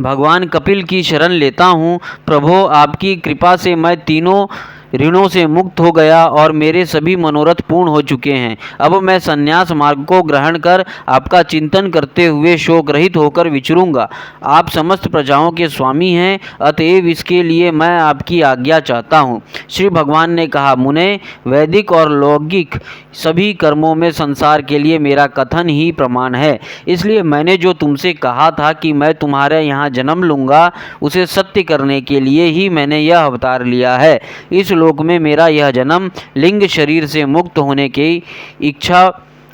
भगवान कपिल की शरण लेता हूँ। प्रभो, आपकी कृपा से मैं तीनों ऋणों से मुक्त हो गया और मेरे सभी मनोरथ पूर्ण हो चुके हैं। अब मैं संन्यास मार्ग को ग्रहण कर आपका चिंतन करते हुए शोक रहित होकर विचरूंगा। आप समस्त प्रजाओं के स्वामी हैं, अतएव इसके लिए मैं आपकी आज्ञा चाहता हूँ। श्री भगवान ने कहा, मुने, वैदिक और लौकिक सभी कर्मों में संसार के लिए मेरा कथन ही प्रमाण है। इसलिए मैंने जो तुमसे कहा था कि मैं तुम्हारे यहाँ जन्म लूँगा, उसे सत्य करने के लिए ही मैंने यह अवतार लिया है। इस लोक में मेरा यह जन्म लिंग शरीर से मुक्त होने की इच्छा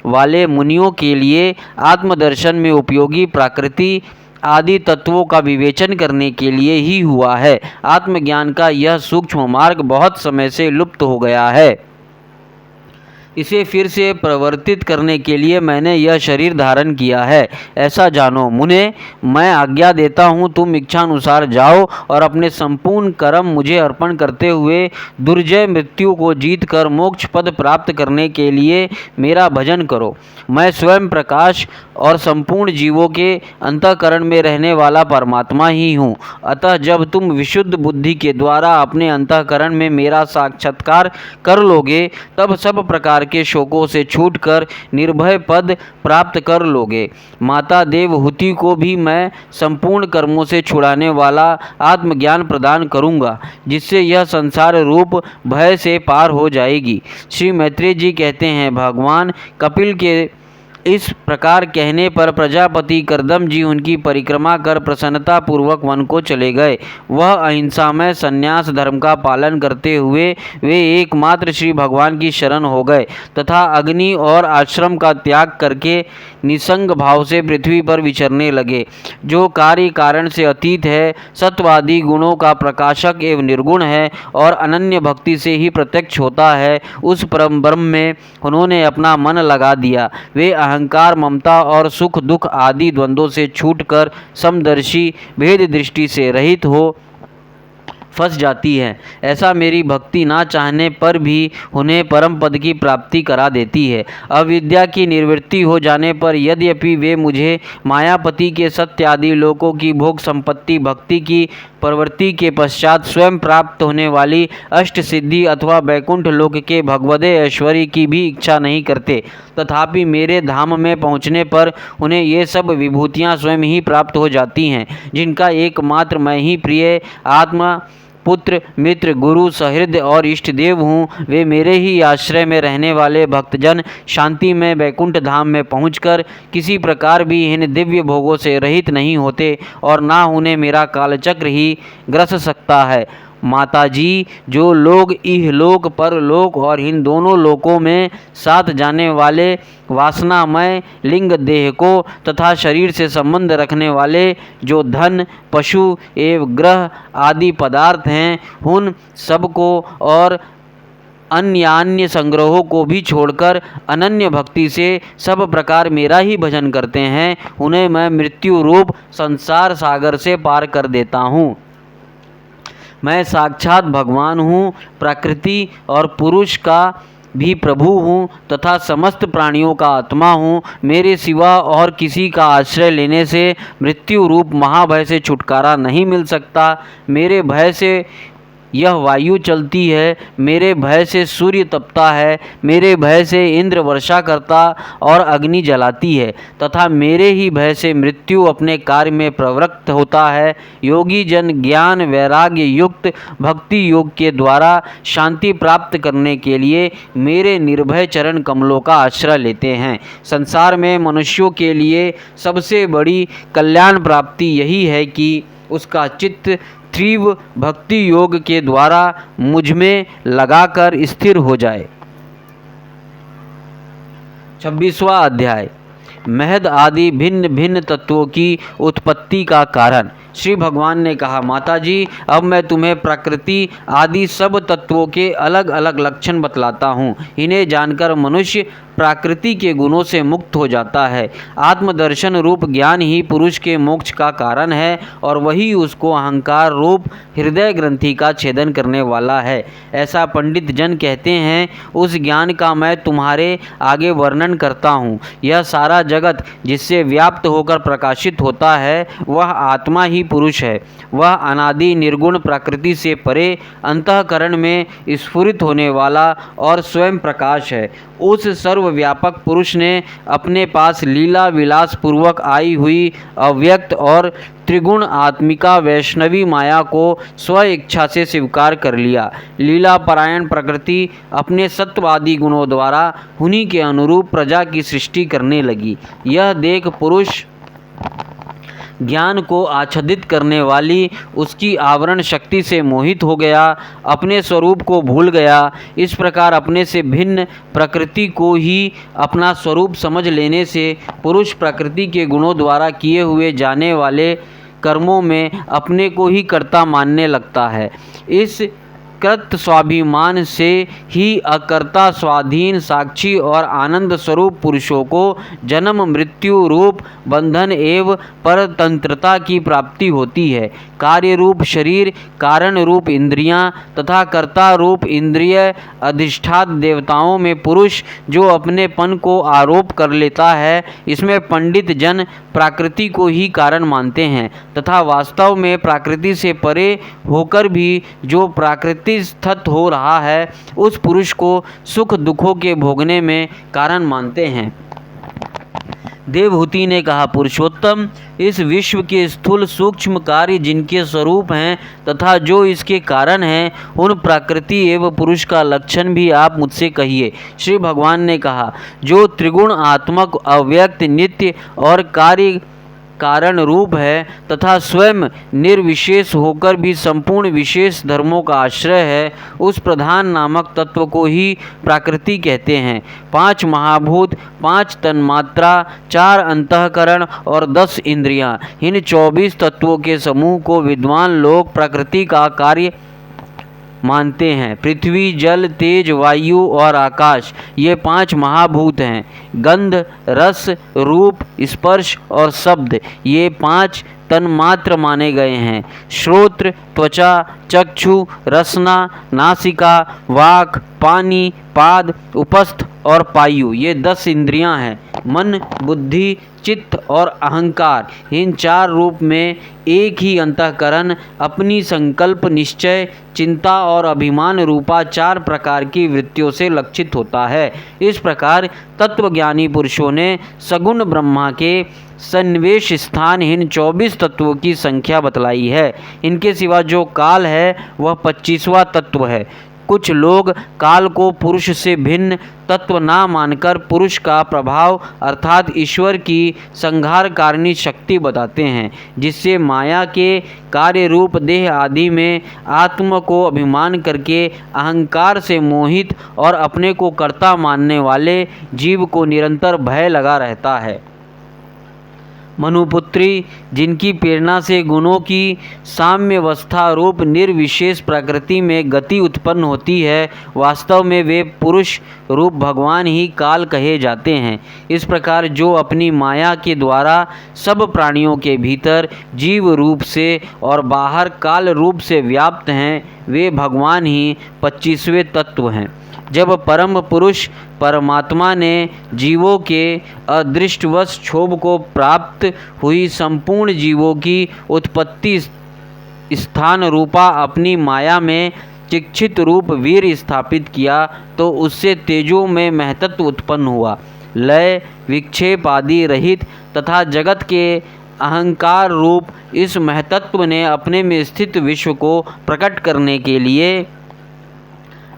वाले मुनियों के लिए आत्मदर्शन में उपयोगी प्रकृति आदि तत्वों का विवेचन करने के लिए ही हुआ है। आत्मज्ञान का यह सूक्ष्म मार्ग बहुत समय से लुप्त हो गया है। इसे फिर से प्रवर्तित करने के लिए मैंने यह शरीर धारण किया है, ऐसा जानो। मुने, मैं आज्ञा देता हूँ, तुम इच्छानुसार जाओ और अपने संपूर्ण कर्म मुझे अर्पण करते हुए दुर्जय मृत्यु को जीत कर मोक्ष पद प्राप्त करने के लिए मेरा भजन करो। मैं स्वयं प्रकाश और संपूर्ण जीवों के अंतःकरण में रहने वाला परमात्मा ही हूँ। अतः जब तुम विशुद्ध बुद्धि के द्वारा अपने अंतःकरण में मेरा साक्षात्कार कर लोगे, तब सब प्रकार के शोकों से छूटकर निर्भय पद प्राप्त कर लोगे। माता देवहूति को भी मैं संपूर्ण कर्मों से छुड़ाने वाला आत्मज्ञान प्रदान करूंगा, जिससे यह संसार रूप भय से पार हो जाएगी। श्री मैत्रेय जी कहते हैं, भगवान कपिल के इस प्रकार कहने पर प्रजापति कर्दम जी उनकी परिक्रमा कर प्रसन्नता पूर्वक वन को चले गए। वह अहिंसामय संन्यास धर्म का पालन करते हुए वे एकमात्र श्री भगवान की शरण हो गए तथा अग्नि और आश्रम का त्याग करके निसंग भाव से पृथ्वी पर विचरने लगे। जो कार्य कारण से अतीत है, सत्वादि गुणों का प्रकाशक एवं निर्गुण है और अनन्य भक्ति से ही प्रत्यक्ष होता है, उस परम ब्रह्म में उन्होंने अपना मन लगा दिया। वे अहंकार, ममता और सुख दुख आदि द्वंद्वों से छूटकर समदर्शी भेद दृष्टि से रहित हो फंस जाती है। ऐसा मेरी भक्ति ना चाहने पर भी उन्हें परम पद की प्राप्ति करा देती है। अविद्या की निवृत्ति हो जाने पर यद्यपि वे मुझे मायापति के सत्य आदि लोकों की भोग संपत्ति, भक्ति की प्रवृत्ति के पश्चात स्वयं प्राप्त होने वाली अष्ट सिद्धि अथवा वैकुंठ लोक के भगवदे ऐश्वर्य की भी इच्छा नहीं करते। तथापि मेरे धाम में पहुँचने पर उन्हें ये सब विभूतियाँ स्वयं ही प्राप्त हो जाती हैं, जिनका एकमात्र मैं ही प्रिय आत्मा, पुत्र, मित्र, गुरु, सहृदय और इष्ट देव हूँ। वे मेरे ही आश्रय में रहने वाले भक्तजन शांति में वैकुंठ धाम में पहुंचकर किसी प्रकार भी इन दिव्य भोगों से रहित नहीं होते और ना उन्हें मेरा कालचक्र ही ग्रस सकता है। माताजी, जो लोग इहलोक परलोक और इन दोनों लोकों में साथ जाने वाले वासनामय लिंग देह को तथा शरीर से संबंध रखने वाले जो धन, पशु एवं ग्रह आदि पदार्थ हैं, उन सबको और अन्य संग्रहों को भी छोड़कर अनन्य भक्ति से सब प्रकार मेरा ही भजन करते हैं, उन्हें मैं मृत्यु रूप संसार सागर से पार कर देता हूँ। मैं साक्षात भगवान हूँ, प्रकृति और पुरुष का भी प्रभु हूँ तथा समस्त प्राणियों का आत्मा हूँ। मेरे सिवा और किसी का आश्रय लेने से मृत्यु रूप महाभय से छुटकारा नहीं मिल सकता। मेरे भय से यह वायु चलती है, मेरे भय से सूर्य तपता है, मेरे भय से इंद्र वर्षा करता और अग्नि जलाती है तथा मेरे ही भय से मृत्यु अपने कार्य में प्रवृत्त होता है। योगी जन ज्ञान वैराग्य युक्त भक्ति योग के द्वारा शांति प्राप्त करने के लिए मेरे निर्भय चरण कमलों का आश्रय लेते हैं। संसार में मनुष्यों के लिए सबसे बड़ी कल्याण प्राप्ति यही है कि उसका चित्त तीव्र भक्ति योग के द्वारा मुझ में लगाकर स्थिर हो जाए। 26वां अध्याय, महद आदि भिन्न भिन्न तत्वों की उत्पत्ति का कारण। श्री भगवान ने कहा, माताजी, अब मैं तुम्हें प्रकृति आदि सब तत्वों के अलग अलग लक्षण बतलाता हूँ। इन्हें जानकर मनुष्य प्रकृति के गुणों से मुक्त हो जाता है। आत्मदर्शन रूप ज्ञान ही पुरुष के मोक्ष का कारण है और वही उसको अहंकार रूप हृदय ग्रंथि का छेदन करने वाला है, ऐसा पंडित जन कहते हैं। उस ज्ञान का मैं तुम्हारे आगे वर्णन करता हूँ। यह सारा जगत जिससे व्याप्त होकर प्रकाशित होता है वह आत्मा ही पुरुष है। वह अनादि निर्गुण प्रकृति से परे अंतःकरण में स्फुरित होने वाला और स्वयं प्रकाश है। उस सर्वव्यापक पुरुष ने अपने पास लीला विलास पूर्वक आई हुई अव्यक्त और त्रिगुण आत्मिका वैष्णवी माया को स्व इच्छा से स्वीकार कर लिया। लीला परायण प्रकृति अपने सत्वादी गुणों द्वारा उन्हीं के अनुरूप प्रजा की सृष्टि करने लगी। यह देख पुरुष ज्ञान को आच्छादित करने वाली उसकी आवरण शक्ति से मोहित हो गया, अपने स्वरूप को भूल गया। इस प्रकार अपने से भिन्न प्रकृति को ही अपना स्वरूप समझ लेने से पुरुष प्रकृति के गुणों द्वारा किए हुए जाने वाले कर्मों में अपने को ही कर्ता मानने लगता है। इस कृत स्वाभिमान से ही अकर्ता स्वाधीन साक्षी और आनंद स्वरूप पुरुषों को जन्म मृत्यु रूप बंधन एवं परतंत्रता की प्राप्ति होती है। कार्य रूप शरीर, कारण रूप इंद्रियां तथा कर्ता रूप इंद्रिय अधिष्ठात देवताओं में पुरुष जो अपनेपन को आरोप कर लेता है, इसमें पंडित जन प्रकृति को ही कारण मानते हैं तथा वास्तव में प्रकृति से परे होकर भी जो प्रकृति स्थित हो रहा है उस पुरुष को सुख दुखों के भोगने में कारण मानते हैं। देवहूति ने कहा, पुरुषोत्तम, इस विश्व के स्थूल सूक्ष्म कार्य जिनके स्वरूप हैं तथा जो इसके कारण हैं, उन प्रकृति एवं पुरुष का लक्षण भी आप मुझसे कहिए। श्री भगवान ने कहा, जो त्रिगुण आत्मक अव्यक्त नित्य और कार्य कारण रूप है तथा स्वयं निर्विशेष होकर भी संपूर्ण विशेष धर्मों का आश्रय है, उस प्रधान नामक तत्व को ही प्रकृति कहते हैं। 5 महाभूत, 5 तन्मात्रा, 4 अंतःकरण और 10 इंद्रियां, इन 24 तत्वों के समूह को विद्वान लोग प्रकृति का कार्य मानते हैं। पृथ्वी, जल, तेज, वायु और आकाश ये 5 महाभूत हैं। गंध, रस, रूप, स्पर्श और शब्द ये 5 तन्मात्र माने गए हैं। श्रोत्र, त्वचा, चक्षु, रसना, नासिका, वाक, पानी, पाद, उपस्थ और पायु ये 10 इंद्रियां हैं। मन, बुद्धि, चित्त और अहंकार, इन 4 रूप में एक ही अंतःकरण अपनी संकल्प, निश्चय, चिंता और अभिमान रूपा 4 प्रकार की वृत्तियों से लक्षित होता है। इस प्रकार तत्वज्ञानी पुरुषों ने सगुण ब्रह्मा के सन्निवेश स्थान इन 24 तत्वों की संख्या बतलाई है। इनके सिवा जो काल है वह 25वां तत्व है। कुछ लोग काल को पुरुष से भिन्न तत्व ना मानकर पुरुष का प्रभाव अर्थात ईश्वर की संहारकारिणी शक्ति बताते हैं, जिससे माया के कार्य रूप देह आदि में आत्म को अभिमान करके अहंकार से मोहित और अपने को कर्ता मानने वाले जीव को निरंतर भय लगा रहता है। मनुपुत्री, जिनकी प्रेरणा से गुणों की साम्यावस्था रूप निर्विशेष प्रकृति में गति उत्पन्न होती है, वास्तव में वे पुरुष रूप भगवान ही काल कहे जाते हैं। इस प्रकार जो अपनी माया के द्वारा सब प्राणियों के भीतर जीव रूप से और बाहर काल रूप से व्याप्त हैं, वे भगवान ही 25वें तत्व हैं। जब परम पुरुष परमात्मा ने जीवों के अदृष्टवश क्षोभ को प्राप्त हुई संपूर्ण जीवों की उत्पत्ति स्थान रूपा अपनी माया में चिक्षित रूप वीर स्थापित किया, तो उससे तेजों में महतत्व उत्पन्न हुआ। लय, विक्षेप आदि रहित तथा जगत के अहंकार रूप इस महतत्व ने अपने में स्थित विश्व को प्रकट करने के लिए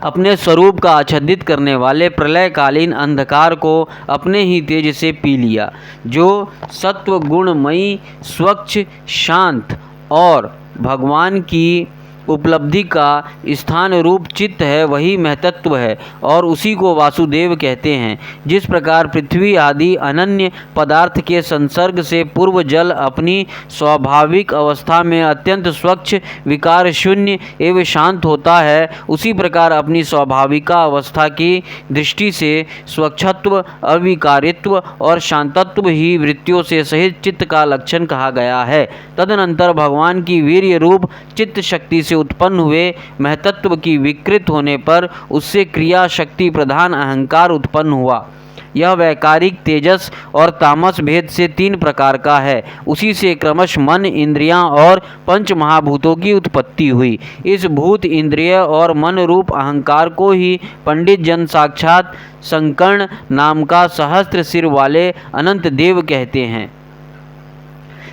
अपने स्वरूप का आच्छादित करने वाले प्रलयकालीन अंधकार को अपने ही तेज से पी लिया। जो सत्व गुणमयी, स्वच्छ, शांत और भगवान की उपलब्धि का स्थान रूप चित्त है, वही महतत्व है और उसी को वासुदेव कहते हैं। जिस प्रकार पृथ्वी आदि अनन्य पदार्थ के संसर्ग से पूर्व जल अपनी स्वाभाविक अवस्था में अत्यंत स्वच्छ, विकार शून्य एवं शांत होता है, उसी प्रकार अपनी स्वाभाविक अवस्था की दृष्टि से स्वच्छत्व, अविकारित्व और शांतत्व ही वृत्तियों से सहित चित्त का लक्षण कहा गया है। तदनंतर भगवान की वीर्य रूप चित्त शक्ति से उत्पन्न हुए महतत्व की विकृत होने पर उससे क्रिया शक्ति प्रधान अहंकार उत्पन्न हुआ। यह वैकारिक तेजस और तामस भेद से 3 प्रकार का है। उसी से क्रमश मन, इंद्रियां और पंच महाभूतों की उत्पत्ति हुई। इस भूत, इंद्रिय और मन रूप अहंकार को ही पंडित जन साक्षात संकर्ण नाम का सहस्त्र सिर वाले अनंत देव कहते हैं।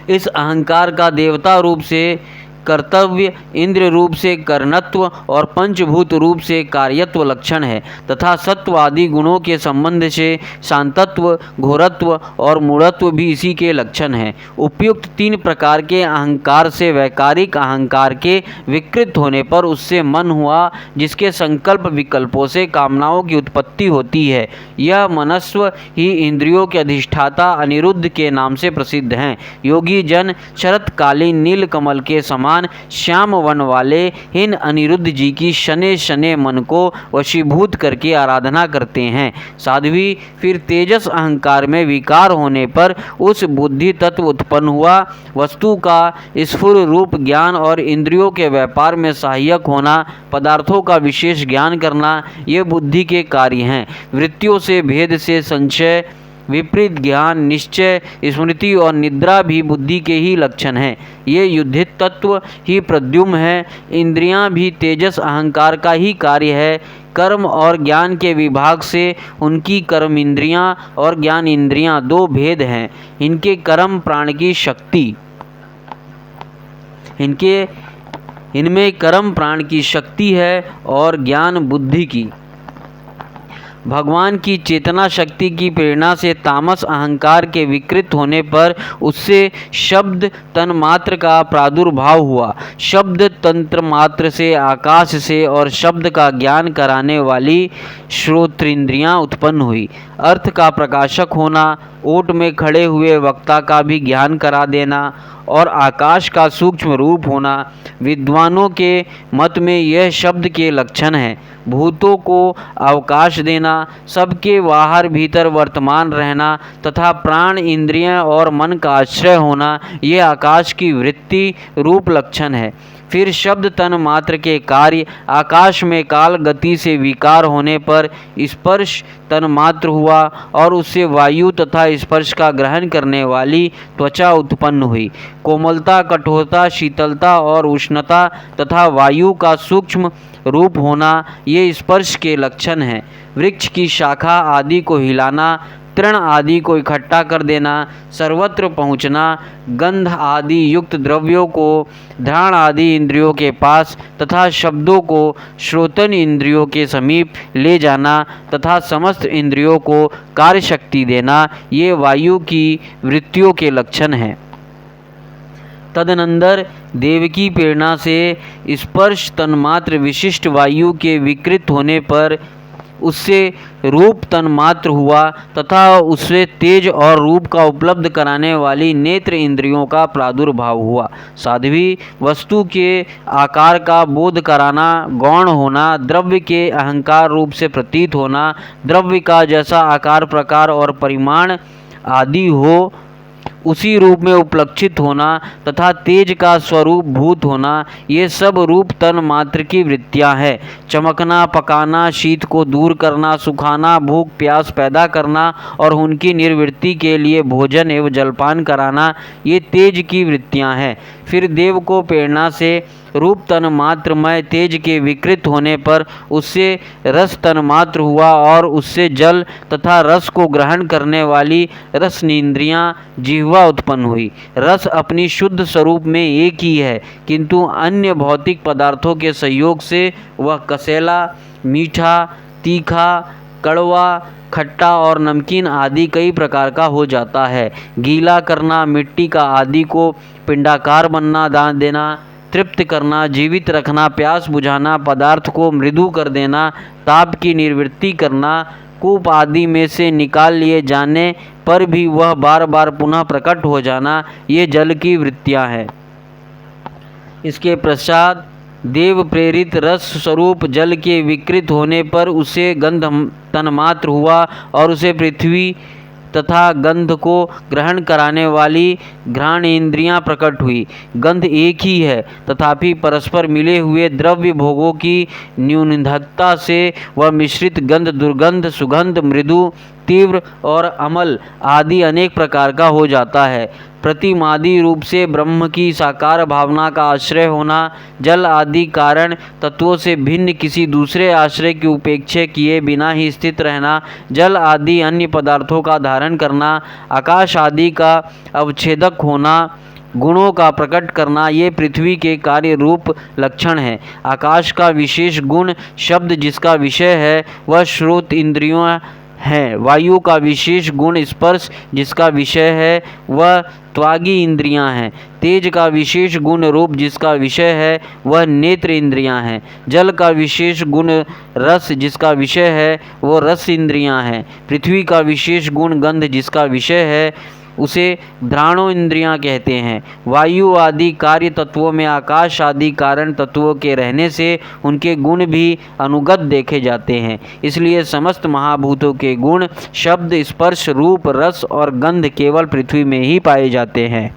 इस अहंकार का देवता रूप से कर्तव्य, इंद्र रूप से कर्णत्व और पंचभूत रूप से कार्यत्व लक्षण है तथा सत्व आदि गुणों के संबंध से शांतत्व, घोरत्व और मूढ़त्व भी इसी के लक्षण हैं। उपयुक्त 3 प्रकार के अहंकार से वैकारिक अहंकार के विकृत होने पर उससे मन हुआ, जिसके संकल्प विकल्पों से कामनाओं की उत्पत्ति होती है। यह मनस्व ही इंद्रियों के अधिष्ठाता अनिरुद्ध के नाम से प्रसिद्ध हैं। योगी जन शरतकालीन नील कमल के समान श्याम वन वाले इन अनिरुद्ध जी की शने शने मन को वशीभूत करके आराधना करते हैं। साध्वी, फिर तेजस अहंकार में विकार होने पर उस बुद्धि तत्व उत्पन्न हुआ। वस्तु का स्फुर रूप ज्ञान और इंद्रियों के व्यापार में सहायक होना, पदार्थों का विशेष ज्ञान करना, ये बुद्धि के कार्य हैं। वृत्तियों से भेद से संशय, विपरीत ज्ञान, निश्चय, स्मृति और निद्रा भी बुद्धि के ही लक्षण हैं। ये युद्धित तत्व ही प्रद्युम्न है। इंद्रियां भी तेजस अहंकार का ही कार्य है। कर्म और ज्ञान के विभाग से उनकी कर्म इंद्रियां और ज्ञान इंद्रियां 2 भेद हैं। इनके कर्म प्राण की शक्ति, इनमें कर्म प्राण की शक्ति है और ज्ञान बुद्धि की। भगवान की चेतना शक्ति की प्रेरणा से तामस अहंकार के विकृत होने पर उससे शब्द तन्मात्र का प्रादुर्भाव हुआ। शब्द तंत्र मात्र से, आकाश से और शब्द का ज्ञान कराने वाली श्रोत्रेंद्रियां उत्पन्न हुई। अर्थ का प्रकाशक होना, ओट में खड़े हुए वक्ता का भी ज्ञान करा देना और आकाश का सूक्ष्म रूप होना, विद्वानों के मत में यह शब्द के लक्षण है। भूतों को अवकाश देना, सबके बाहर भीतर वर्तमान रहना तथा प्राण, इंद्रियां और मन का आश्रय होना, ये आकाश की वृत्ति रूप लक्षण है। फिर शब्द तन मात्र के कार्य आकाश में काल गति से विकार होने पर स्पर्श तन मात्र हुआ और उससे वायु तथा स्पर्श का ग्रहण करने वाली त्वचा उत्पन्न हुई। कोमलता, कठोरता, शीतलता और उष्णता तथा वायु का सूक्ष्म रूप होना ये स्पर्श के लक्षण हैं। वृक्ष की शाखा आदि को हिलाना, तृण आदि को इकट्ठा कर देना, सर्वत्र पहुँचना, गंध आदि युक्त द्रव्यों को घ्राण आदि इंद्रियों के पास तथा शब्दों को श्रोतन इंद्रियों के समीप ले जाना तथा समस्त इंद्रियों को कार्य शक्ति देना, ये वायु की वृत्तियों के लक्षण हैं। तदनंतर देव की प्रेरणा से स्पर्श तन्मात्र विशिष्ट वायु के विकृत होने पर उससे रूप तन्मात्र हुआ तथा उससे तेज और रूप का उपलब्ध कराने वाली नेत्र इंद्रियों का प्रादुर्भाव हुआ। साध्वी वस्तु के आकार का बोध कराना, गौण होना, द्रव्य के अहंकार रूप से प्रतीत होना, द्रव्य का जैसा आकार, प्रकार और परिमाण आदि हो उसी रूप में उपलक्षित होना तथा तेज का स्वरूप भूत होना, ये सब रूप तन मात्र की वृत्तियां हैं। चमकना, पकाना, शीत को दूर करना, सुखाना, भूख प्यास पैदा करना और उनकी निर्वृत्ति के लिए भोजन एवं जलपान कराना, ये तेज की वृत्तियां हैं। फिर देव को प्रेरणा से रूप तन मात्रमय तेज के विकृत होने पर उससे रस तन मात्र हुआ और उससे जल तथा रस को ग्रहण करने वाली रसनेन्द्रियाँ जिह्वा उत्पन्न हुई। रस अपनी शुद्ध स्वरूप में एक ही है, किंतु अन्य भौतिक पदार्थों के सहयोग से वह कसेला, मीठा, तीखा, कड़वा, खट्टा और नमकीन आदि कई प्रकार का हो जाता है। गीला करना, मिट्टी का आदि को पिंडाकार बनना, दान देना, तृप्त करना, जीवित रखना, प्यास बुझाना, पदार्थ को मृदु कर देना, ताप की निवृत्ति करना, कूप आदि में से निकाल लिए जाने पर भी वह बार बार पुनः प्रकट हो जाना, ये जल की वृत्तियां हैं। इसके पश्चात देव प्रेरित रस स्वरूप जल के विकृत होने पर उसे गंध तन्मात्र हुआ और उसे पृथ्वी तथा गंध को ग्रहण कराने वाली घ्राण इंद्रियां प्रकट हुई। गंध एक ही है, तथापि परस्पर मिले हुए द्रव्य भोगों की न्यूनता से वह मिश्रित गंध दुर्गंध, सुगंध, मृदु, तीव्र और अमल आदि अनेक प्रकार का हो जाता है। प्रतिमादि रूप से ब्रह्म की साकार भावना का आश्रय होना, जल आदि कारण तत्वों से भिन्न किसी दूसरे आश्रय की उपेक्षा किए बिना ही स्थित रहना, जल आदि अन्य पदार्थों का धारण करना, आकाश आदि का अवच्छेदक होना, गुणों का प्रकट करना, ये पृथ्वी के कार्य रूप लक्षण है। आकाश का विशेष गुण शब्द जिसका विषय है वह श्रोत इंद्रियों है। वायु का विशेष गुण स्पर्श जिसका विषय है वह त्वागी इंद्रियां हैं। तेज का विशेष गुण रूप जिसका विषय है वह नेत्र इंद्रियां हैं। जल का विशेष गुण रस जिसका विषय है वो रस इंद्रियां हैं। पृथ्वी का विशेष गुण गंध जिसका विषय है उसे घ्राणो इंद्रियां कहते हैं। वायु आदि कार्य तत्वों में आकाश आदि कारण तत्वों के रहने से उनके गुण भी अनुगत देखे जाते हैं। इसलिए समस्त महाभूतों के गुण शब्द, स्पर्श, रूप, रस और गंध केवल पृथ्वी में ही पाए जाते हैं।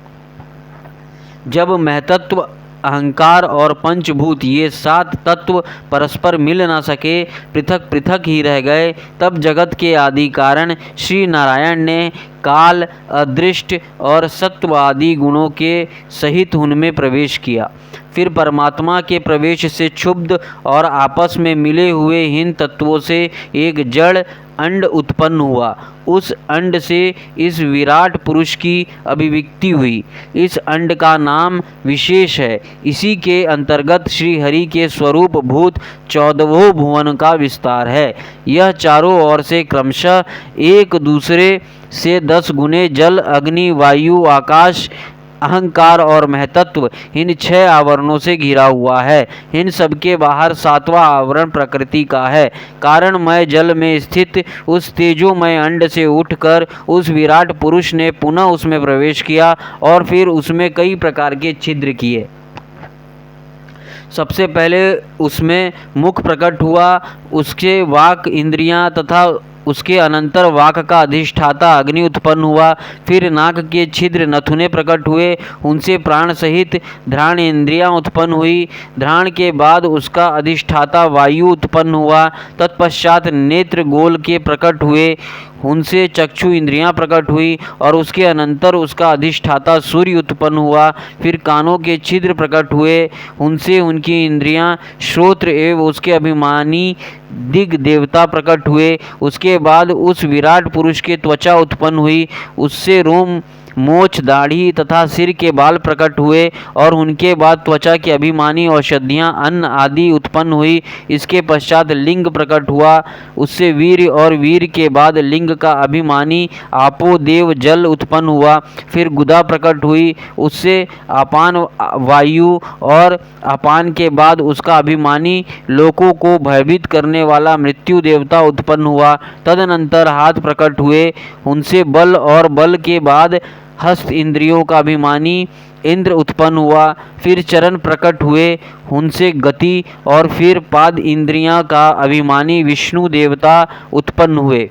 जब महतत्व, अहंकार और पंचभूत ये 7 तत्व परस्पर मिल न सके, पृथक पृथक ही रह गए, तब जगत के आदि कारण श्री नारायण ने काल, अदृष्ट और सत्व आदि गुणों के सहित उनमें प्रवेश किया। फिर परमात्मा के प्रवेश से क्षुब्ध और आपस में मिले हुए हीन तत्वों से एक जड़ अंड उत्पन्न हुआ। उस अंड से इस विराट पुरुष की अभिव्यक्ति हुई। इस अंड का नाम विशेष है। इसी के अंतर्गत श्री हरि के स्वरूप भूत 14वें भुवन का विस्तार है। यह चारों ओर से क्रमशः एक दूसरे से 10 गुने जल, अग्नि, वायु, आकाश, अहंकार और महतत्व इन 6 आवरणों से घिरा हुआ है। इन सबके बाहर 7वां आवरण प्रकृति का है। कारणमय जल में स्थित उस तेजोमय अंड से उठकर उस विराट पुरुष ने पुनः उसमें प्रवेश किया और फिर उसमें कई प्रकार के छिद्र किए। सबसे पहले उसमें मुख प्रकट हुआ, उसके वाक इंद्रियां तथा उसके अनंतर वाक का अधिष्ठाता अग्नि उत्पन्न हुआ। फिर नाक के छिद्र नथुने प्रकट हुए, उनसे प्राण सहित घ्राण इंद्रियां उत्पन्न हुई। घ्राण के बाद उसका अधिष्ठाता वायु उत्पन्न हुआ। तत्पश्चात नेत्र गोल के प्रकट हुए, उनसे चक्षु इंद्रियां प्रकट हुई और उसके अनंतर उसका अधिष्ठाता सूर्य उत्पन्न हुआ। फिर कानों के छिद्र प्रकट हुए, उनसे उनकी इंद्रियां श्रोत्र एवं उसके अभिमानी दिग देवता प्रकट हुए। उसके बाद उस विराट पुरुष के त्वचा उत्पन्न हुई, उससे रोम मोछ दाढ़ी तथा सिर के बाल प्रकट हुए और उनके बाद त्वचा की अभिमानी औषधियाँ अन्न आदि उत्पन्न हुई। इसके पश्चात लिंग प्रकट हुआ, उससे वीर और वीर के बाद लिंग का अभिमानी आपो देव जल उत्पन्न हुआ। फिर गुदा प्रकट हुई, उससे अपान वायु और अपान के बाद उसका अभिमानी लोकों को भयभीत करने वाला मृत्यु देवता उत्पन्न हुआ। तदनंतर हाथ प्रकट हुए, उनसे बल और बल के बाद हस्त इंद्रियों का अभिमानी इंद्र उत्पन्न हुआ। फिर चरण प्रकट हुए, उनसे गति और फिर पाद इंद्रियां का अभिमानी विष्णु देवता उत्पन्न हुए।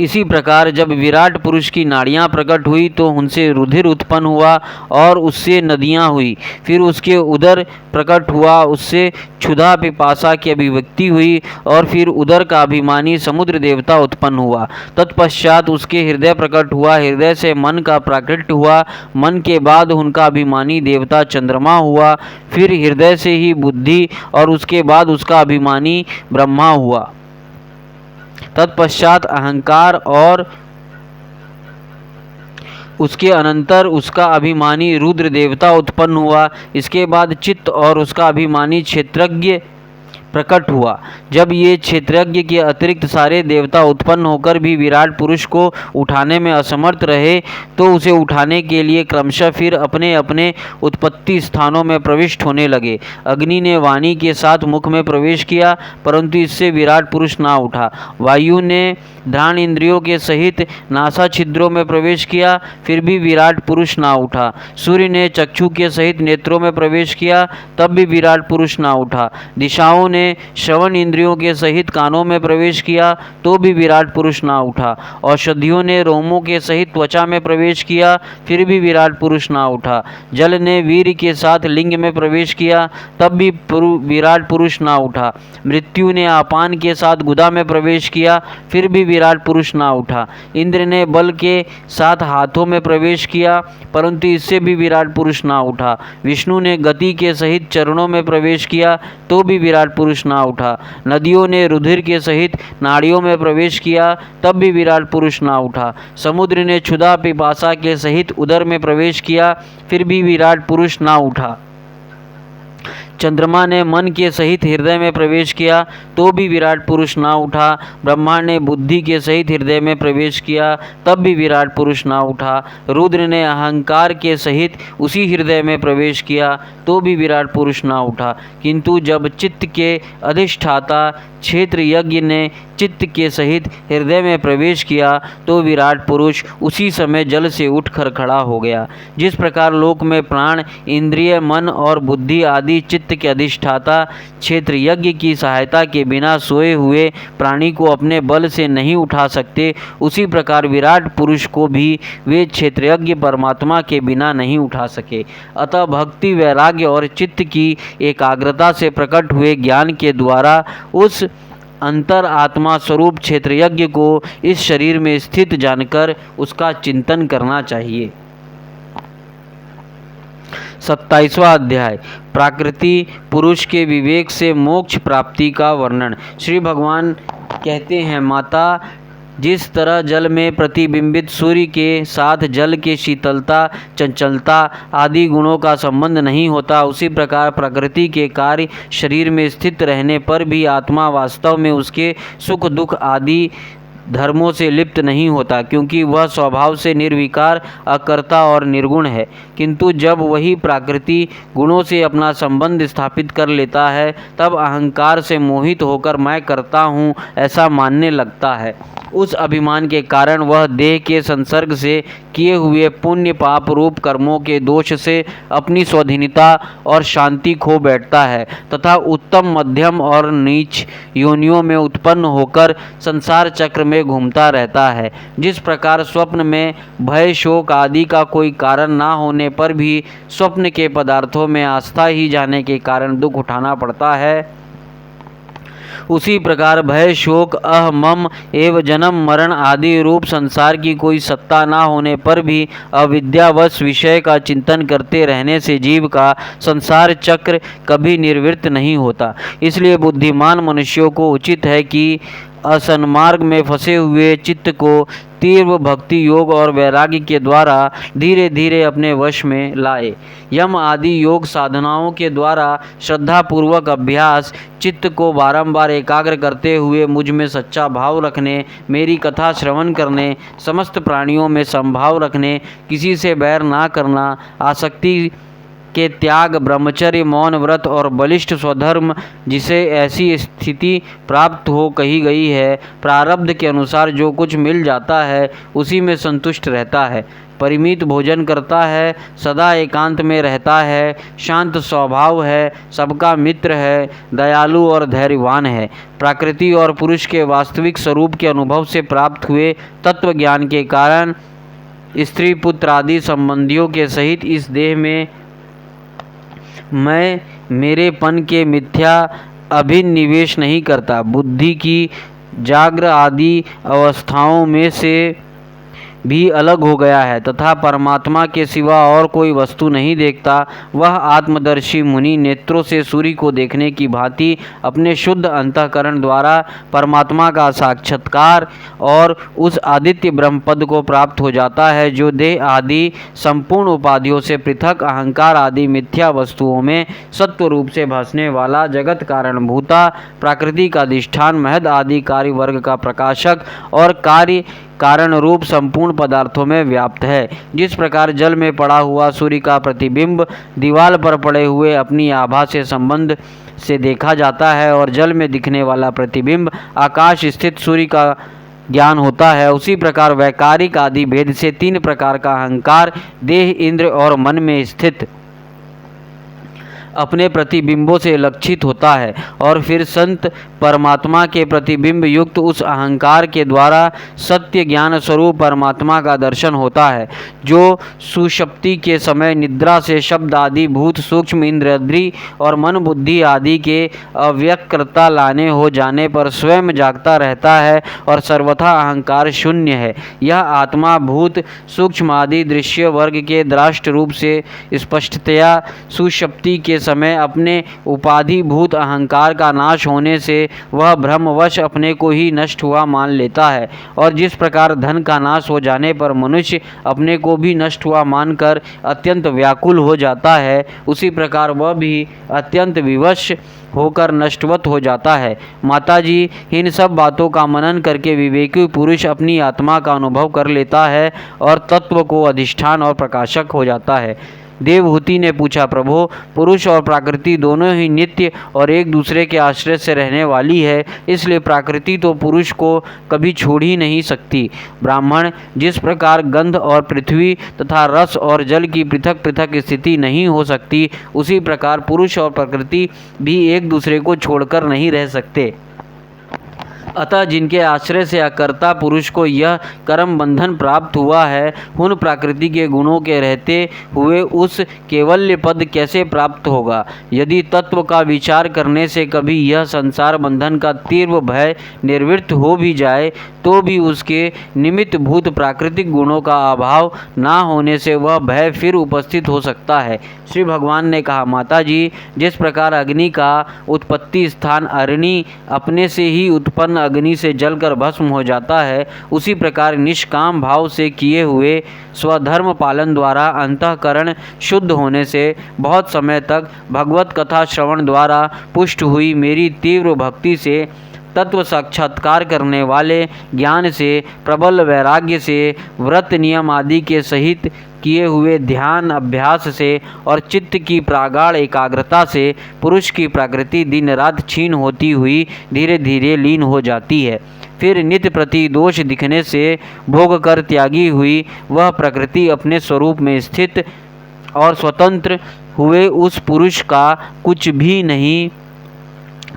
इसी प्रकार जब विराट पुरुष की नाड़ियां प्रकट हुई तो उनसे रुधिर उत्पन्न हुआ और उससे नदियां हुई। फिर उसके उदर प्रकट हुआ, उससे क्षुधा पिपासा की अभिव्यक्ति हुई और फिर उदर का अभिमानी समुद्र देवता उत्पन्न हुआ। तत्पश्चात उसके हृदय प्रकट हुआ, हृदय से मन का प्राकट्य हुआ, मन के बाद उनका अभिमानी देवता चंद्रमा हुआ। फिर हृदय से ही बुद्धि और उसके बाद उसका अभिमानी ब्रह्मा हुआ। तत्पश्चात अहंकार और उसके अनंतर उसका अभिमानी रुद्र देवता उत्पन्न हुआ। इसके बाद चित्त और उसका अभिमानी क्षेत्रज्ञ प्रकट हुआ। जब ये क्षेत्रज्ञ के अतिरिक्त सारे देवता उत्पन्न होकर भी विराट पुरुष को उठाने में असमर्थ रहे तो उसे उठाने के लिए क्रमशः फिर अपने अपने उत्पत्ति स्थानों में प्रविष्ट होने लगे। अग्नि ने वाणी के साथ मुख में प्रवेश किया, परंतु इससे विराट पुरुष ना उठा। वायु ने घ्राण इंद्रियों के सहित नासा छिद्रों में प्रवेश किया, फिर भी विराट पुरुष ना उठा। सूर्य ने चक्षु के सहित नेत्रों में प्रवेश किया, तब भी विराट पुरुष ना उठा। दिशाओं ने श्रवण इंद्रियों के सहित कानों में प्रवेश किया, तो भी विराट पुरुष ना उठा। औषधियों ने रोमों के सहित त्वचा में प्रवेश किया, फिर भी विराट पुरुष ना उठा। जल ने वीर के साथ लिंग में प्रवेश किया, तब भी विराट पुरुष ना उठा। मृत्यु ने अपान के साथ गुदा में प्रवेश किया, फिर भी विराट पुरुष ना उठा। इंद्र ने बल के साथ हाथों में प्रवेश किया, परंतु इससे भी विराट पुरुष ना उठा। विष्णु ने गति के सहित चरणों में प्रवेश किया, तो भी विराट पुरुष ना उठा। नदियों ने रुधिर के सहित नाड़ियों में प्रवेश किया, तब भी विराट पुरुष ना उठा। समुद्र ने क्षुधा पिपासा के सहित उदर में प्रवेश किया, फिर भी विराट पुरुष ना उठा। चंद्रमा ने मन के सहित हृदय में प्रवेश किया, तो भी विराट पुरुष ना उठा। ब्रह्मा ने बुद्धि के सहित हृदय में प्रवेश किया, तब भी विराट पुरुष ना उठा। रुद्र ने अहंकार के सहित उसी हृदय में प्रवेश किया, तो भी विराट पुरुष ना उठा। किंतु जब चित्त के अधिष्ठाता क्षेत्र यज्ञ ने चित्त के सहित हृदय में प्रवेश किया, तो विराट पुरुष उसी समय जल से उठकर खड़ा हो गया। जिस प्रकार लोक में प्राण, इंद्रिय, मन और बुद्धि आदि चित्त के अधिष्ठाता क्षेत्र यज्ञ की सहायता के बिना सोए हुए प्राणी को अपने बल से नहीं उठा सकते, उसी प्रकार विराट पुरुष को भी वे क्षेत्रयज्ञ परमात्मा के बिना नहीं उठा सके। अतः भक्ति, वैराग्य और चित्त की एकाग्रता से प्रकट हुए ज्ञान के द्वारा उस अंतर आत्मा स्वरूप क्षेत्रयज्ञ को इस शरीर में स्थित जानकर उसका चिंतन करना चाहिए। 27वां अध्याय प्राकृति पुरुष के विवेक से मोक्ष प्राप्ति का वर्णन। श्री भगवान कहते हैं, माता, जिस तरह जल में प्रतिबिंबित सूर्य के साथ जल के शीतलता, चंचलता आदि गुणों का संबंध नहीं होता, उसी प्रकार प्रकृति के कार्य शरीर में स्थित रहने पर भी आत्मा वास्तव में उसके सुख दुख आदि धर्मों से लिप्त नहीं होता, क्योंकि वह स्वभाव से निर्विकार, अकर्ता और निर्गुण है। किंतु जब वही प्रकृति गुणों से अपना संबंध स्थापित कर लेता है, तब अहंकार से मोहित होकर मैं करता हूँ ऐसा मानने लगता है। उस अभिमान के कारण वह देह के संसर्ग से किए हुए पुण्य पाप रूप कर्मों के दोष से अपनी स्वाधीनता और शांति खो बैठता है तथा उत्तम, मध्यम और नीच योनियों में उत्पन्न होकर संसार चक्र में घूमता रहता है। जिस प्रकार स्वप्न में भय, शोक आदि का कोई कारण ना होने पर भी स्वप्न के पदार्थों में आस्था ही जाने के कारण दुख उठाना पड़ता है, उसी प्रकार भय, शोक, अह, मम एवं जन्म मरण आदि रूप संसार की कोई सत्ता ना होने पर भी अविद्यावश विषय का चिंतन करते रहने से जीव का संसार चक्र कभी निवृत्त नहीं होता। इसलिए बुद्धिमान मनुष्यों को उचित है कि असन्मार्ग में फंसे हुए चित्त को तीव्र भक्ति योग और वैराग्य के द्वारा धीरे धीरे अपने वश में लाए। यम आदि योग साधनाओं के द्वारा श्रद्धापूर्वक अभ्यास, चित्त को बारंबार एकाग्र करते हुए मुझ में सच्चा भाव रखने, मेरी कथा श्रवण करने, समस्त प्राणियों में समभाव रखने, किसी से बैर ना करना, आसक्ति के त्याग, ब्रह्मचर्य, मौन व्रत और बलिष्ठ स्वधर्म, जिसे ऐसी स्थिति प्राप्त हो कही गई है, प्रारब्ध के अनुसार जो कुछ मिल जाता है उसी में संतुष्ट रहता है, परिमित भोजन करता है, सदा एकांत में रहता है, शांत स्वभाव है, सबका मित्र है, दयालु और धैर्यवान है, प्रकृति और पुरुष के वास्तविक स्वरूप के अनुभव से प्राप्त हुए तत्व ज्ञान के कारण स्त्री, पुत्र आदि संबंधियों के सहित इस देह में मैं मेरेपन के मिथ्या अभिनिवेश नहीं करता, बुद्धि की जाग्र आदि अवस्थाओं में से भी अलग हो गया है तथा परमात्मा के सिवा और कोई वस्तु नहीं देखता। वह आत्मदर्शी मुनि नेत्रों से सूर्य को देखने की भांति अपने शुद्ध अंतःकरण द्वारा परमात्मा का साक्षात्कार और उस आदित्य ब्रह्मपद को प्राप्त हो जाता है जो देह आदि संपूर्ण उपाधियों से पृथक, अहंकार आदि मिथ्या वस्तुओं में सत्व रूप से भासने वाला, जगत कारण भूता, प्राकृतिक का अधिष्ठान, महद आदि कार्य वर्ग का प्रकाशक और कार्य कारण रूप संपूर्ण पदार्थों में व्याप्त है। जिस प्रकार जल में पड़ा हुआ सूर्य का प्रतिबिंब दीवार पर पड़े हुए अपनी आभा से संबंध से देखा जाता है और जल में दिखने वाला प्रतिबिंब आकाश स्थित सूर्य का ज्ञान होता है, उसी प्रकार वैकारिक आदि भेद से तीन प्रकार का अहंकार देह, इंद्र और मन में स्थित अपने प्रतिबिंबों से लक्षित होता है और फिर संत परमात्मा के प्रतिबिंब युक्त उस अहंकार के द्वारा सत्य ज्ञान स्वरूप परमात्मा का दर्शन होता है, जो सुषुप्ति के समय निद्रा से शब्द आदि भूत, सूक्ष्म इंद्रिय और मन बुद्धि आदि के अव्यक्तता लाने हो जाने पर स्वयं जागता रहता है और सर्वथा अहंकार शून्य है। यह आत्मा भूत, सूक्ष्म आदि दृश्य वर्ग के दृष्ट रूप से स्पष्टतया सुषुप्ति के समय अपने उपाधिभूत अहंकार का नाश होने से वह भ्रमवश अपने को ही नष्ट हुआ मान लेता है और जिस प्रकार धन का नाश हो जाने पर मनुष्य अपने को भी नष्ट हुआ मानकर अत्यंत व्याकुल हो जाता है, उसी प्रकार वह भी अत्यंत विवश होकर नष्टवत हो जाता है। माताजी, इन सब बातों का मनन करके विवेकी पुरुष अपनी आत्मा का अनुभव कर लेता है और तत्व को अधिष्ठान और प्रकाशक हो जाता है। देवहूति ने पूछा, प्रभो, पुरुष और प्रकृति दोनों ही नित्य और एक दूसरे के आश्रय से रहने वाली है, इसलिए प्रकृति तो पुरुष को कभी छोड़ ही नहीं सकती। ब्राह्मण, जिस प्रकार गंध और पृथ्वी तथा रस और जल की पृथक पृथक स्थिति नहीं हो सकती, उसी प्रकार पुरुष और प्रकृति भी एक दूसरे को छोड़कर नहीं रह सकते। अतः जिनके आश्रय से अकर्ता पुरुष को यह कर्म बंधन प्राप्त हुआ है, उन प्रकृति के गुणों के रहते हुए उस केवल्य पद कैसे प्राप्त होगा। यदि तत्व का विचार करने से कभी यह संसार बंधन का तीव्र भय निवृत्त हो भी जाए तो भी उसके निमित्त भूत प्राकृतिक गुणों का अभाव ना होने से वह भय फिर उपस्थित हो सकता है। श्री भगवान ने कहा, माताजी, जिस प्रकार अग्नि का उत्पत्ति स्थान अरणि अपने से ही उत्पन्न अग्नि से जलकर भस्म हो जाता है, उसी प्रकार निष्काम भाव से किए हुए स्वधर्म पालन द्वारा अंतःकरण शुद्ध होने से बहुत समय तक भगवत कथा श्रवण द्वारा पुष्ट हुई मेरी तीव्र भक्ति से, तत्व साक्षात्कार करने वाले ज्ञान से, प्रबल वैराग्य से, व्रत नियम आदि के सहित किए हुए ध्यान अभ्यास से और चित्त की प्रागाढ़ एकाग्रता से पुरुष की प्रकृति दिन रात क्षीण होती हुई धीरे धीरे लीन हो जाती है। फिर नित्य प्रति दोष दिखने से भोग कर त्यागी हुई वह प्रकृति अपने स्वरूप में स्थित और स्वतंत्र हुए उस पुरुष का कुछ भी नहीं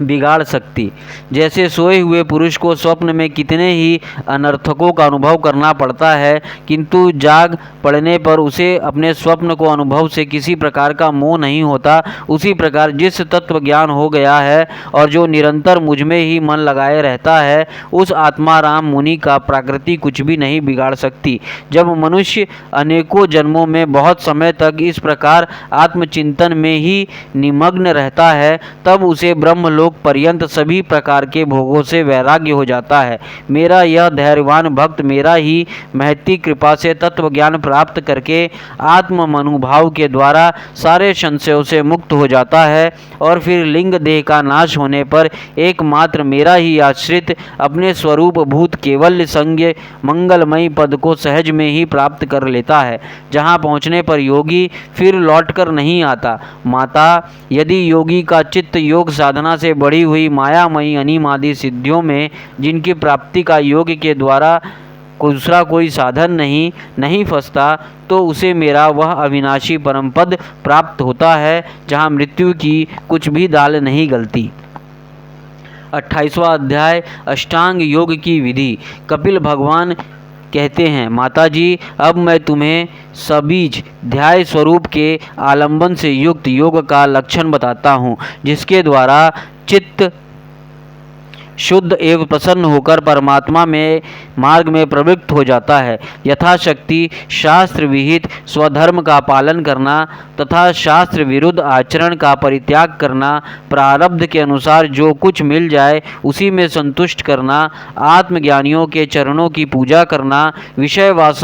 बिगाड़ सकती। जैसे सोए हुए पुरुष को स्वप्न में कितने ही अनर्थकों का अनुभव करना पड़ता है, किंतु जाग पड़ने पर उसे अपने स्वप्न को अनुभव से किसी प्रकार का मोह नहीं होता, उसी प्रकार जिस तत्व ज्ञान हो गया है और जो निरंतर मुझ में ही मन लगाए रहता है, उस आत्माराम मुनि का प्रकृति कुछ भी नहीं बिगाड़ सकती। जब मनुष्य अनेकों जन्मों में बहुत समय तक इस प्रकार आत्मचिंतन में ही निमग्न रहता है, तब उसे ब्रह्मलोक पर्यंत सभी प्रकार के भोगों से वैराग्य हो जाता है। मेरा यह धैर्यवान भक्त मेरा ही महती कृपा से तत्व ज्ञान प्राप्त करके आत्म मनुभाव के द्वारा सारे संशयों से मुक्त हो जाता है और फिर लिंग देह का नाश होने पर एकमात्र मेरा ही आश्रित अपने स्वरूप भूत केवल्य संज्ञ मंगलमयी पद को सहज में ही प्राप्त कर लेता है, जहाँ पहुँचने पर योगी फिर लौटकर नहीं आता। माता, यदि योगी का चित्त योग साधना से बढ़ी हुई मायामयी अनिमादि सिद्धियों में, जिनकी प्राप्ति का योग के द्वारा दूसरा कोई साधन नहीं फंसता, तो उसे मेरा वह अविनाशी परम पद प्राप्त होता है, जहाँ मृत्यु की कुछ भी दाल नहीं गलती। 28वां अध्याय अष्टांग योग की विधि। कपिल भगवान कहते हैं, माताजी, अब मैं तुम्हें सबीज ध्याय स्वरूप के आलंबन से युक्त योग का लक्षण बताता हूँ, जिसके द्वारा चित्त शुद्ध एवं प्रसन्न होकर परमात्मा में मार्ग में प्रवृत्त हो जाता है। यथाशक्ति शास्त्र विहित स्वधर्म का पालन करना तथा शास्त्र विरुद्ध आचरण का परित्याग करना, प्रारब्ध के अनुसार जो कुछ मिल जाए उसी में संतुष्ट करना, आत्मज्ञानियों के चरणों की पूजा करना, विषय वासना